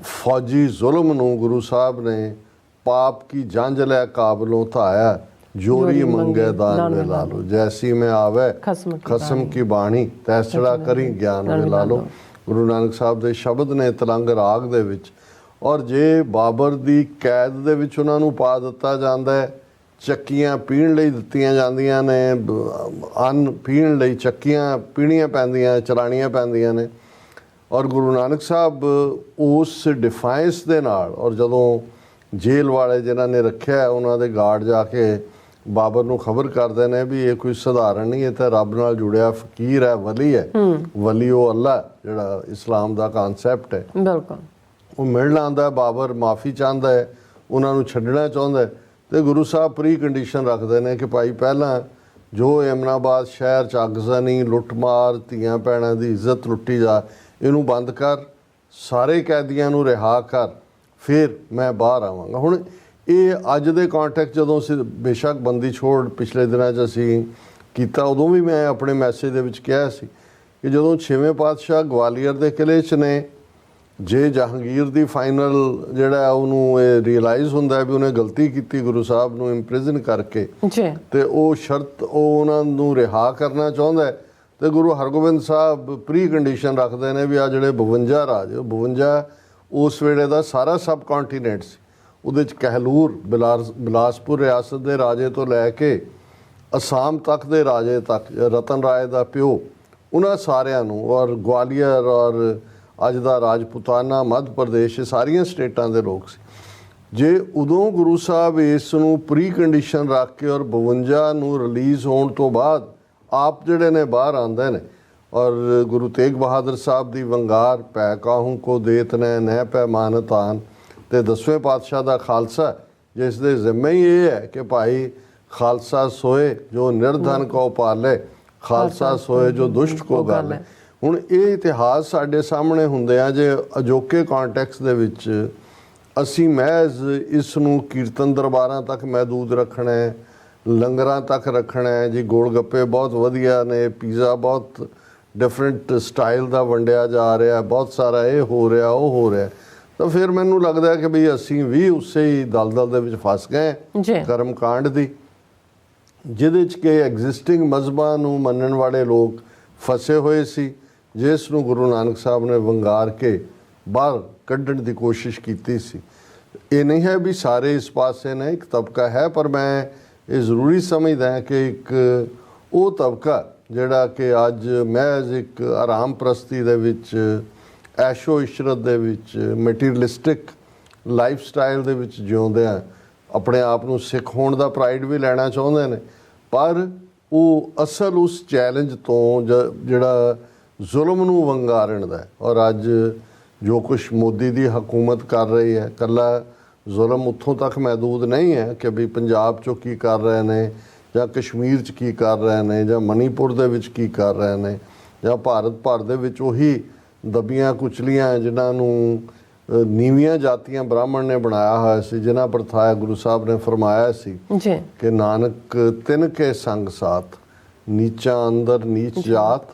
ਫੌਜੀ ਜ਼ੁਲਮ ਨੂੰ ਗੁਰੂ ਸਾਹਿਬ ਨੇ ਪਾਪ ਕੀ ਜੰਝ ਲੈ ਕਾਬਲੋਂ ਧਾਇਆ, ਜੋਰੀ ਮੰਗੇ ਦਾਨ ਵੇ ਲਾ ਲੋ, ਜੈਸੀ ਮੈਂ ਆਵੇ ਖਸਮ ਕੀ ਬਾਣੀ, ਤੈਸੜਾ ਕਰੀ ਗਿਆਨ ਵੇ ਲਾ ਲੋ। ਗੁਰੂ ਨਾਨਕ ਸਾਹਿਬ ਦੇ ਸ਼ਬਦ ਨੇ ਤਲੰਗ ਰਾਗ ਦੇ ਵਿੱਚ। ਔਰ ਜੇ ਬਾਬਰ ਦੀ ਕੈਦ ਦੇ ਵਿੱਚ ਉਹਨਾਂ ਨੂੰ ਪਾ ਦਿੱਤਾ ਜਾਂਦਾ ਹੈ, ਚੱਕੀਆਂ ਪੀਣ ਲਈ ਦਿੱਤੀਆਂ ਜਾਂਦੀਆਂ ਨੇ, ਅੰਨ ਪੀਣ ਲਈ ਚੱਕੀਆਂ ਪੀਣੀਆਂ ਪੈਂਦੀਆਂ, ਚਲਾਉਣੀਆਂ ਪੈਂਦੀਆਂ ਨੇ, ਔਰ ਗੁਰੂ ਨਾਨਕ ਸਾਹਿਬ ਉਸ ਡਿਫਾਈਂਸ ਦੇ ਨਾਲ, ਔਰ ਜਦੋਂ ਜੇਲ੍ਹ ਵਾਲੇ ਜਿਨ੍ਹਾਂ ਨੇ ਰੱਖਿਆ ਉਹਨਾਂ ਦੇ ਗਾਰਡ ਜਾ ਕੇ ਬਾਬਰ ਨੂੰ ਖਬਰ ਕਰਦੇ ਨੇ ਵੀ ਇਹ ਕੋਈ ਸਧਾਰਨ ਨਹੀਂ, ਇਹ ਤਾਂ ਰੱਬ ਨਾਲ ਜੁੜਿਆ ਫਕੀਰ ਹੈ, ਵਲੀ ਹੈ। ਵਲੀ ਉਹ ਅੱਲਾ ਜਿਹੜਾ ਇਸਲਾਮ ਦਾ ਕਨਸੈਪਟ ਹੈ, ਬਿਲਕੁਲ ਉਹ ਮਿਲਣ ਆਉਂਦਾ। ਬਾਬਰ ਮਾਫੀ ਚਾਹੁੰਦਾ ਹੈ, ਉਹਨਾਂ ਨੂੰ ਛੱਡਣਾ ਚਾਹੁੰਦਾ ਹੈ, ਤੇ ਗੁਰੂ ਸਾਹਿਬ ਪ੍ਰੀ ਕੰਡੀਸ਼ਨ ਰੱਖਦੇ ਨੇ ਕਿ ਭਾਈ ਪਹਿਲਾਂ ਜੋ ਐਮਨਾਬਾਦ ਸ਼ਹਿਰ 'ਚ ਅੱਗਜ਼ਨੀ, ਲੁੱਟਮਾਰ, ਧੀਆਂ ਭੈਣਾਂ ਦੀ ਇੱਜ਼ਤ ਲੁੱਟੀ ਜਾ, ਇਹਨੂੰ ਬੰਦ ਕਰ, ਸਾਰੇ ਕੈਦੀਆਂ ਨੂੰ ਰਿਹਾ ਕਰ, ਫਿਰ ਮੈਂ ਬਾਹਰ ਆਵਾਂਗਾ। ਹੁਣ ਇਹ ਅੱਜ ਦੇ ਕੰਟੈਕਸਟ ਜਦੋਂ ਅਸੀਂ ਬੇਸ਼ੱਕ ਬੰਦੀ ਛੋੜ ਪਿਛਲੇ ਦਿਨਾਂ 'ਚ ਅਸੀਂ ਕੀਤਾ, ਉਦੋਂ ਵੀ ਮੈਂ ਆਪਣੇ ਮੈਸੇਜ ਦੇ ਵਿੱਚ ਕਿਹਾ ਸੀ ਕਿ ਜਦੋਂ 6ਵੇਂ ਪਾਤਸ਼ਾਹ ਗਵਾਲੀਅਰ ਦੇ ਕਿਲ੍ਹੇ 'ਚ ਨੇ, ਜੇ ਜਹਾਂਗੀਰ ਦੀ ਫਾਈਨਲ ਜਿਹੜਾ ਉਹਨੂੰ ਇਹ ਰਿਅਲਾਈਜ਼ ਹੁੰਦਾ ਵੀ ਉਹਨੇ ਗਲਤੀ ਕੀਤੀ ਗੁਰੂ ਸਾਹਿਬ ਨੂੰ ਇੰਪ੍ਰਿਜ਼ਨ ਕਰਕੇ, ਤੇ ਉਹ ਸ਼ਰਤ ਉਹ ਉਹਨਾਂ ਨੂੰ ਰਿਹਾ ਕਰਨਾ ਚਾਹੁੰਦਾ, ਤੇ ਗੁਰੂ ਹਰਗੋਬਿੰਦ ਸਾਹਿਬ ਪ੍ਰੀ ਕੰਡੀਸ਼ਨ ਰੱਖਦੇ ਨੇ ਵੀ ਆ ਜਿਹੜੇ 52 ਰਾਜ, 52 ਉਸ ਵੇਲੇ ਦਾ ਸਾਰਾ ਸਬ ਕੰਟੀਨੈਂਟ ਸੀ। ਉਹਦੇ 'ਚ ਕਹਿਲੂਰ, ਬਿਲਾਸਪੁਰ ਰਿਆਸਤ ਦੇ ਰਾਜੇ ਤੋਂ ਲੈ ਕੇ ਅਸਾਮ ਤੱਕ ਦੇ ਰਾਜੇ ਤੱਕ, ਰਤਨ ਰਾਏ ਦਾ ਪਿਓ, ਉਹਨਾਂ ਸਾਰਿਆਂ ਨੂੰ, ਔਰ ਗਵਾਲੀਅਰ ਔਰ ਅੱਜ ਦਾ ਰਾਜਪੂਤਾਨਾ, ਮੱਧ ਪ੍ਰਦੇਸ਼, ਇਹ ਸਾਰੀਆਂ ਸਟੇਟਾਂ ਦੇ ਲੋਕ ਸੀ। ਜੇ ਉਦੋਂ ਗੁਰੂ ਸਾਹਿਬ ਇਸ ਨੂੰ ਪ੍ਰੀ ਕੰਡੀਸ਼ਨ ਰੱਖ ਕੇ ਔਰ 52 ਨੂੰ ਰਿਲੀਜ਼ ਹੋਣ ਤੋਂ ਬਾਅਦ ਆਪ ਜਿਹੜੇ ਨੇ ਬਾਹਰ ਆਉਂਦੇ ਨੇ, ਔਰ ਗੁਰੂ ਤੇਗ ਬਹਾਦਰ ਸਾਹਿਬ ਦੀ ਵੰਗਾਰ, ਪੈ ਕਾਹੂ ਕੋ ਦੇਤ ਨੇ ਨਹਿ ਪੈ ਮਾਨਤਾਨ, ਤੇ 10ਵੇਂ ਪਾਤਸ਼ਾਹ ਦਾ ਖਾਲਸਾ, ਜਿਸ ਦੇ ਜ਼ਿੰਮੇ ਹੀ ਇਹ ਹੈ ਕਿ ਭਾਈ ਖਾਲਸਾ ਸੋਏ ਜੋ ਨਿਰਧਨ ਕੋ ਪਾਲੇ, ਖਾਲਸਾ ਸੋਏ ਜੋ ਦੁਸ਼ਟ ਕੋ ਗਾਲੇ। ਹੁਣ ਇਹ ਇਤਿਹਾਸ ਸਾਡੇ ਸਾਹਮਣੇ ਹੁੰਦੇ ਆ, ਜੇ ਅਜੋਕੇ ਕੰਟੈਕਸਟ ਦੇ ਵਿੱਚ ਅਸੀਂ ਮਹਿਜ਼ ਇਸ ਨੂੰ ਕੀਰਤਨ ਦਰਬਾਰਾਂ ਤੱਕ ਮਹਿਦੂਦ ਰੱਖਣਾ ਹੈ, ਲੰਗਰਾਂ ਤੱਕ ਰੱਖਣਾ ਹੈ ਜੀ, ਗੋਲ ਗੱਪੇ ਬਹੁਤ ਵਧੀਆ ਨੇ, ਪੀਜ਼ਾ ਬਹੁਤ ਡਿਫਰੈਂਟ ਸਟਾਈਲ ਦਾ ਵੰਡਿਆ ਜਾ ਰਿਹਾ, ਬਹੁਤ ਸਾਰਾ ਇਹ ਹੋ ਰਿਹਾ ਉਹ ਹੋ ਰਿਹਾ, ਤਾਂ ਫਿਰ ਮੈਨੂੰ ਲੱਗਦਾ ਕਿ ਵੀ ਅਸੀਂ ਵੀ ਉਸੇ ਹੀ ਦਲਦਲ ਦੇ ਵਿੱਚ ਫਸ ਗਏ ਕਰਮ ਕਾਂਡ ਦੀ, ਜਿਹਦੇ 'ਚ ਕਿ ਐਗਜ਼ਿਸਟਿੰਗ ਮਜ਼ਹਬਾਂ ਨੂੰ ਮੰਨਣ ਵਾਲੇ ਲੋਕ ਫਸੇ ਹੋਏ ਸੀ, ਜਿਸ ਨੂੰ ਗੁਰੂ ਨਾਨਕ ਸਾਹਿਬ ਨੇ ਵੰਗਾਰ ਕੇ ਬਾਹਰ ਕੱਢਣ ਦੀ ਕੋਸ਼ਿਸ਼ ਕੀਤੀ ਸੀ। ਇਹ ਨਹੀਂ ਹੈ ਵੀ ਸਾਰੇ ਇਸ ਪਾਸੇ ਨੇ, ਇੱਕ ਤਬਕਾ ਹੈ, ਪਰ ਮੈਂ ਇਹ ਜ਼ਰੂਰੀ ਸਮਝਦਾ ਕਿ ਇੱਕ ਉਹ ਤਬਕਾ ਜਿਹੜਾ ਕਿ ਅੱਜ ਮਹਿਜ਼ ਇੱਕ ਆਰਾਮ ਪ੍ਰਸਤੀ ਦੇ ਵਿੱਚ, ਐਸ਼ੋ ਇਸ਼ਰਤ ਦੇ ਵਿੱਚ, ਮਟੀਰੀਅਲਿਸਟਿਕ ਲਾਈਫ ਸਟਾਈਲ ਦੇ ਵਿੱਚ ਜਿਉਂਦੇ ਆ, ਆਪਣੇ ਆਪ ਨੂੰ ਸਿੱਖ ਹੋਣ ਦਾ ਪ੍ਰਾਈਡ ਵੀ ਲੈਣਾ ਚਾਹੁੰਦੇ ਨੇ, ਪਰ ਉਹ ਅਸਲ ਉਸ ਚੈਲੰਜ ਤੋਂ ਜਿਹੜਾ ਜ਼ੁਲਮ ਨੂੰ ਵੰਗਾਰਨ ਦਾ, ਔਰ ਅੱਜ ਜੋ ਕੁਛ ਮੋਦੀ ਦੀ ਹਕੂਮਤ ਕਰ ਰਹੀ ਹੈ, ਇਕੱਲਾ ਜ਼ੁਲਮ ਉੱਥੋਂ ਤੱਕ ਮਹਿਦੂਦ ਨਹੀਂ ਹੈ ਕਿ ਵੀ ਪੰਜਾਬ 'ਚੋਂ ਕੀ ਕਰ ਰਹੇ ਨੇ, ਜਾਂ ਕਸ਼ਮੀਰ 'ਚ ਕੀ ਕਰ ਰਹੇ ਨੇ, ਜਾਂ ਮਣੀਪੁਰ ਦੇ ਵਿੱਚ ਕੀ ਕਰ ਰਹੇ ਨੇ, ਜਾਂ ਭਾਰਤ ਭਰ ਦੇ ਵਿੱਚ ਉਹੀ ਦਬੀਆਂ ਕੁਚਲੀਆਂ ਜਿਨ੍ਹਾਂ ਨੂੰ ਨੀਵੀਆਂ ਜਾਤੀਆਂ ਬ੍ਰਾਹਮਣ ਨੇ ਬਣਾਇਆ ਹੋਇਆ ਸੀ, ਜਿਨ੍ਹਾਂ ਪ੍ਰਥਾਇਆ ਗੁਰੂ ਸਾਹਿਬ ਨੇ ਫਰਮਾਇਆ ਸੀ ਕਿ ਨਾਨਕ ਤਿਨ ਕੇ ਸੰਗ ਸਾਥ, ਨੀਚਾ ਅੰਦਰ ਨੀਚ ਜਾਤ,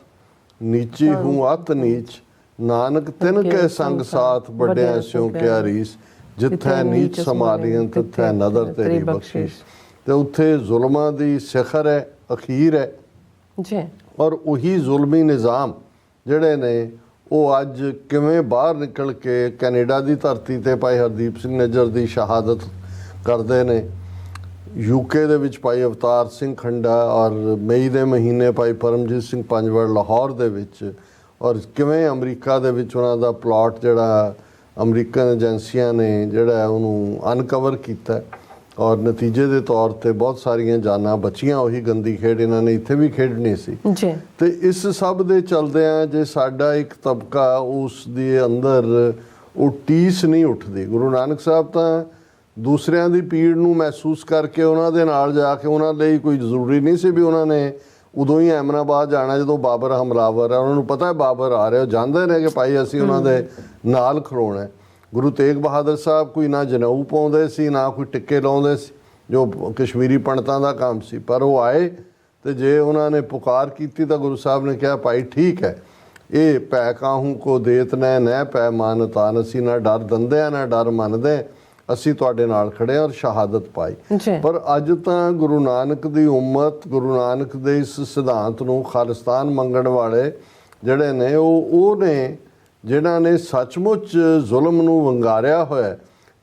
ਨੀਚੀ ਹੂੰ ਅਤ ਨੀਚ, ਨਾਨਕ ਤਿਨ ਕੇ ਸੰਗ ਸਾਥ, ਵੱਡਿਆਂ ਸਿਉ ਕਿਆ ਰੀਸ, ਜਿੱਥੇ ਨੀਚ ਸਮਾਲੀਆਂ ਤਿੱਥੇ ਨਦਰ ਤੇਰੀ ਬਖਸ਼ਿਸ਼। ਤੇ ਉੱਥੇ ਜ਼ੁਲਮਾਂ ਦੀ ਸਿਖਰ ਹੈ, ਅਖੀਰ ਹੈ ਜੀ, ਔਰ ਉਹੀ ਜ਼ੁਲਮੀ ਨਿਜ਼ਾਮ ਜਿਹੜੇ ਨੇ ਉਹ ਅੱਜ ਕਿਵੇਂ ਬਾਹਰ ਨਿਕਲ ਕੇ ਕੈਨੇਡਾ ਦੀ ਧਰਤੀ ਤੇ ਭਾਈ ਹਰਦੀਪ ਸਿੰਘ ਨਿੱਜਰ ਦੀ ਸ਼ਹਾਦਤ ਕਰਦੇ ਨੇ, ਯੂਕੇ ਦੇ ਵਿੱਚ ਭਾਈ ਅਵਤਾਰ ਸਿੰਘ ਖੰਡਾ, ਔਰ ਮਈ ਦੇ ਮਹੀਨੇ ਭਾਈ ਪਰਮਜੀਤ ਸਿੰਘ ਪੰਜਵੜ ਲਾਹੌਰ ਦੇ ਵਿੱਚ, ਔਰ ਕਿਵੇਂ ਅਮਰੀਕਾ ਦੇ ਵਿੱਚ ਉਹਨਾਂ ਦਾ ਪਲਾਟ ਜਿਹੜਾ ਅਮਰੀਕਨ ਏਜੰਸੀਆਂ ਨੇ ਜਿਹੜਾ ਉਹਨੂੰ ਅਨਕਵਰ ਕੀਤਾ, ਔਰ ਨਤੀਜੇ ਦੇ ਤੌਰ ਤੇ ਬਹੁਤ ਸਾਰੀਆਂ ਜਾਨਾਂ ਬਚੀਆਂ। ਉਹੀ ਗੰਦੀ ਖੇਡ ਇਹਨਾਂ ਨੇ ਇੱਥੇ ਵੀ ਖੇਡਣੀ ਸੀ ਜੀ। ਤੇ ਇਸ ਸਭ ਦੇ ਚਲਦਿਆਂ ਜੇ ਸਾਡਾ ਇੱਕ ਤਬਕਾ ਉਸ ਦੇ ਅੰਦਰ ਉਹ ਟੀਸ ਨਹੀਂ ਉੱਠਦੀ, ਗੁਰੂ ਨਾਨਕ ਸਾਹਿਬ ਤਾਂ ਦੂਸਰਿਆਂ ਦੀ ਪੀੜ ਨੂੰ ਮਹਿਸੂਸ ਕਰਕੇ ਉਹਨਾਂ ਦੇ ਨਾਲ ਜਾ ਕੇ, ਉਹਨਾਂ ਲਈ ਕੋਈ ਜ਼ਰੂਰੀ ਨਹੀਂ ਸੀ ਵੀ ਉਹਨਾਂ ਨੇ ਉਦੋਂ ਹੀ ਐਮਨਾਬਾਦ ਜਾਣਾ ਜਦੋਂ ਬਾਬਰ ਹਮਲਾਵਰ ਹੈ, ਉਹਨਾਂ ਨੂੰ ਪਤਾ ਹੈ ਬਾਬਰ ਆ ਰਿਹਾ, ਉਹ ਜਾਣਦੇ ਨੇ ਕਿ ਭਾਈ ਅਸੀਂ ਉਹਨਾਂ ਦੇ ਨਾਲ ਖਲੋਣਾ। ਗੁਰੂ ਤੇਗ ਬਹਾਦਰ ਸਾਹਿਬ ਕੋਈ ਨਾ ਜਨੇਊ ਪਾਉਂਦੇ ਸੀ, ਨਾ ਕੋਈ ਟਿੱਕੇ ਲਾਉਂਦੇ ਸੀ, ਜੋ ਕਸ਼ਮੀਰੀ ਪੰਡਤਾਂ ਦਾ ਕੰਮ ਸੀ, ਪਰ ਉਹ ਆਏ ਤੇ ਜੇ ਉਹਨਾਂ ਨੇ ਪੁਕਾਰ ਕੀਤੀ ਤਾਂ ਗੁਰੂ ਸਾਹਿਬ ਨੇ ਕਿਹਾ ਭਾਈ ਠੀਕ ਹੈ, ਇਹ ਪੈ ਕਾਹੂ ਕੋ ਦੇਤ ਨੈ ਨਹਿ ਪੈ ਮਾਨਤਾਨ, ਅਸੀਂ ਨਾ ਡਰ ਦਿੰਦੇ ਆ ਨਾ ਡਰ ਮੰਨਦੇ, ਅਸੀਂ ਤੁਹਾਡੇ ਨਾਲ ਖੜੇ ਔਰ ਸ਼ਹਾਦਤ ਪਾਈ। ਪਰ ਅੱਜ ਤਾਂ ਗੁਰੂ ਨਾਨਕ ਦੀ ਉਮਤ, ਗੁਰੂ ਨਾਨਕ ਦੇ ਇਸ ਸਿਧਾਂਤ ਨੂੰ ਖਾਲਿਸਤਾਨ ਮੰਗਣ ਵਾਲੇ ਜਿਹੜੇ ਨੇ ਉਹ ਨੇ ਜਿਨ੍ਹਾਂ ਨੇ ਸੱਚਮੁੱਚ ਜ਼ੁਲਮ ਨੂੰ ਵੰਗਾਰਿਆ ਹੋਇਆ,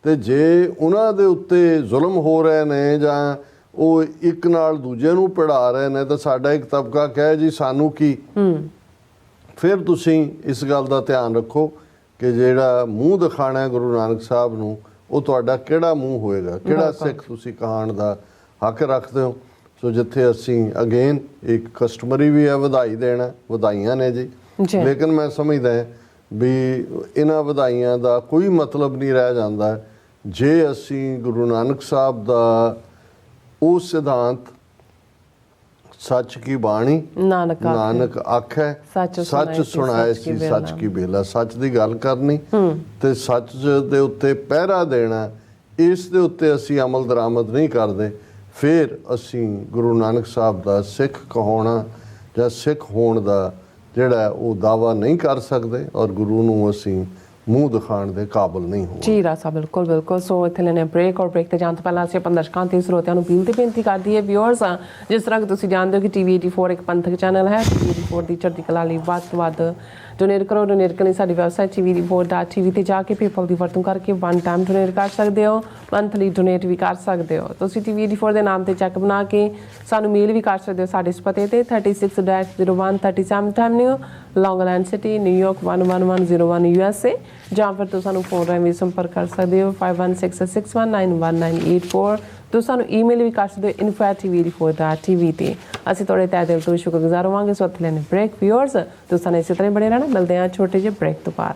ਤੇ ਜੇ ਉਹਨਾਂ ਦੇ ਉੱਤੇ ਜ਼ੁਲਮ ਹੋ ਰਹੇ ਨੇ ਜਾਂ ਉਹ ਇੱਕ ਨਾਲ ਦੂਜੇ ਨੂੰ ਪੜਾ ਰਹੇ ਨੇ, ਤਾਂ ਸਾਡਾ ਇੱਕ ਤਬਕਾ ਕਹੇ ਜੀ ਸਾਨੂੰ ਕੀ, ਫਿਰ ਤੁਸੀਂ ਇਸ ਗੱਲ ਦਾ ਧਿਆਨ ਰੱਖੋ ਕਿ ਜਿਹੜਾ ਮੂੰਹ ਦਿਖਾਣਾ ਹੈ ਗੁਰੂ ਨਾਨਕ ਸਾਹਿਬ ਨੂੰ, ਉਹ ਤੁਹਾਡਾ ਕਿਹੜਾ ਮੂੰਹ ਹੋਏਗਾ, ਕਿਹੜਾ ਸਿੱਖ ਤੁਸੀਂ ਕਹਾਣ ਦਾ ਹੱਕ ਰੱਖਦੇ ਹੋ। ਸੋ ਜਿੱਥੇ ਅਸੀਂ ਅਗੇਨ ਇੱਕ ਕਸਟਮਰੀ ਵੀ ਹੈ ਵਧਾਈ ਦੇਣਾ, ਵਧਾਈਆਂ ਨੇ ਜੀ, ਲੇਕਿਨ ਮੈਂ ਸਮਝਦਾ ਵੀ ਇਹਨਾਂ ਵਧਾਈਆਂ ਦਾ ਕੋਈ ਮਤਲਬ ਨਹੀਂ ਰਹਿ ਜਾਂਦਾ ਜੇ ਅਸੀਂ ਗੁਰੂ ਨਾਨਕ ਸਾਹਿਬ ਦਾ ਉਹ ਸਿਧਾਂਤ ਸੱਚ ਕੀ ਬਾਣੀ ਨਾਨਕ ਆਖੈ ਸੱਚ ਸੁਣਾਏ ਸੀ ਸੱਚ ਕੀ ਬੇਲਾ, ਸੱਚ ਦੀ ਗੱਲ ਕਰਨੀ ਤੇ ਸੱਚ ਦੇ ਉੱਤੇ ਪਹਿਰਾ ਦੇਣਾ, ਇਸ ਦੇ ਉੱਤੇ ਅਸੀਂ ਅਮਲ ਦਰਾਮਦ ਨਹੀਂ ਕਰਦੇ, ਫਿਰ ਅਸੀਂ ਗੁਰੂ ਨਾਨਕ ਸਾਹਿਬ ਦਾ ਸਿੱਖ ਕਹਾਉਣਾ ਜਾਂ ਸਿੱਖ ਹੋਣ ਦਾ ਜਿਹੜਾ ਉਹ ਦਾਵਾ ਨਹੀਂ ਕਰ ਸਕਦੇ ਔਰ ਗੁਰੂ ਨੂੰ ਅਸੀਂ ਮੂੰਹ ਦਿਖਾਉਣ ਦੇ ਕਾਬਿਲ ਨਹੀਂ ਹੋ। ਜੀ ਰਾਜ ਸਾਹਿਬ ਬਿਲਕੁਲ ਬਿਲਕੁਲ। ਸੋ ਇੱਥੇ ਲੈਣੇ ਬ੍ਰੇਕ, ਔਰ ਬ੍ਰੇਕ ਤੇ ਜਾਣ ਤੋਂ ਪਹਿਲਾਂ ਅਸੀਂ ਆਪਣੇ ਦਰਸ਼ਕਾਂ ਤੇ ਸਰੋਤਿਆਂ ਨੂੰ ਅਪੀਲ ਤੇ ਬੇਨਤੀ ਕਰਦੀ ਹੈ ਵਿਊਅਰਸ, ਜਿਸ ਤਰ੍ਹਾਂ ਕਿ ਤੁਸੀਂ ਜਾਣਦੇ ਹੋ ਕਿ TV 84 ਇੱਕ ਪੰਥਕ ਚੈਨਲ ਹੈ। TV 84 ਦੀ ਚੜ੍ਹਦੀ ਕਲਾ ਲਈ ਵੱਧ ਤੋਂ ਵੱਧ ਡੋਨੇਟ ਕਰੋ। ਡੋਨੇਟ ਕਰਨ ਲਈ ਸਾਡੀ ਵੈਬਸਾਈਟ TV84.tv ਤੇ ਜਾ ਕੇ ਪੇਪਲ ਦੀ ਵਰਤੋਂ ਕਰਕੇ ਵਨ ਟਾਈਮ ਡੋਨੇਟ ਕਰ ਸਕਦੇ ਹੋ, ਮੰਥਲੀ ਡੋਨੇਟ ਵੀ ਕਰ ਸਕਦੇ ਹੋ। ਤੁਸੀਂ TV 84 ਦੇ ਨਾਮ ਤੇ ਚੈੱਕ ਬਣਾ ਕੇ ਸਾਨੂੰ ਮੇਲ ਵੀ ਕਰ ਸਕਦੇ ਹੋ ਸਾਡੇ ਇਸ ਪਤੇ ਤੇ 36-01 37th Avenue, ਲੌਂਗ ਆਈਲੈਂਡ ਸਿਟੀ, ਨਿਊਯਾਰਕ 11101 USA, ਜਾਂ ਫਿਰ ਤੁਸੀਂ ਸਾਨੂੰ ਫੋਨ ਰਾਹੀਂ ਵੀ ਸੰਪਰਕ ਕਰ ਸਕਦੇ ਹੋ 5166619194। ਤੁਸੀਂ ਸਾਨੂੰ ਈਮੇਲ ਵੀ ਕਰ ਸਕਦੇ ਹੋ info@tv84.tv ਤੇ। ਅਸੀਂ ਤੁਹਾਡੇ ਤਹਿ ਦਿਲ ਤੋਂ ਸ਼ੁਕਰਗੁਜ਼ਾਰ ਹੋਵਾਂਗੇ। ਸੋ ਇੱਥੇ ਲੈਣੇ ਬ੍ਰੇਕ ਵਿਊਅਰਸ, ਤੁਸੀਂ ਸਾਨੂੰ ਇਸੇ ਤਰ੍ਹਾਂ ਬਣੇ ਰਹਿਣਾ। ਮਿਲਦੇ ਹਾਂ ਛੋਟੇ ਜਿਹੇ ਬ੍ਰੇਕ ਤੋਂ ਬਾਅਦ।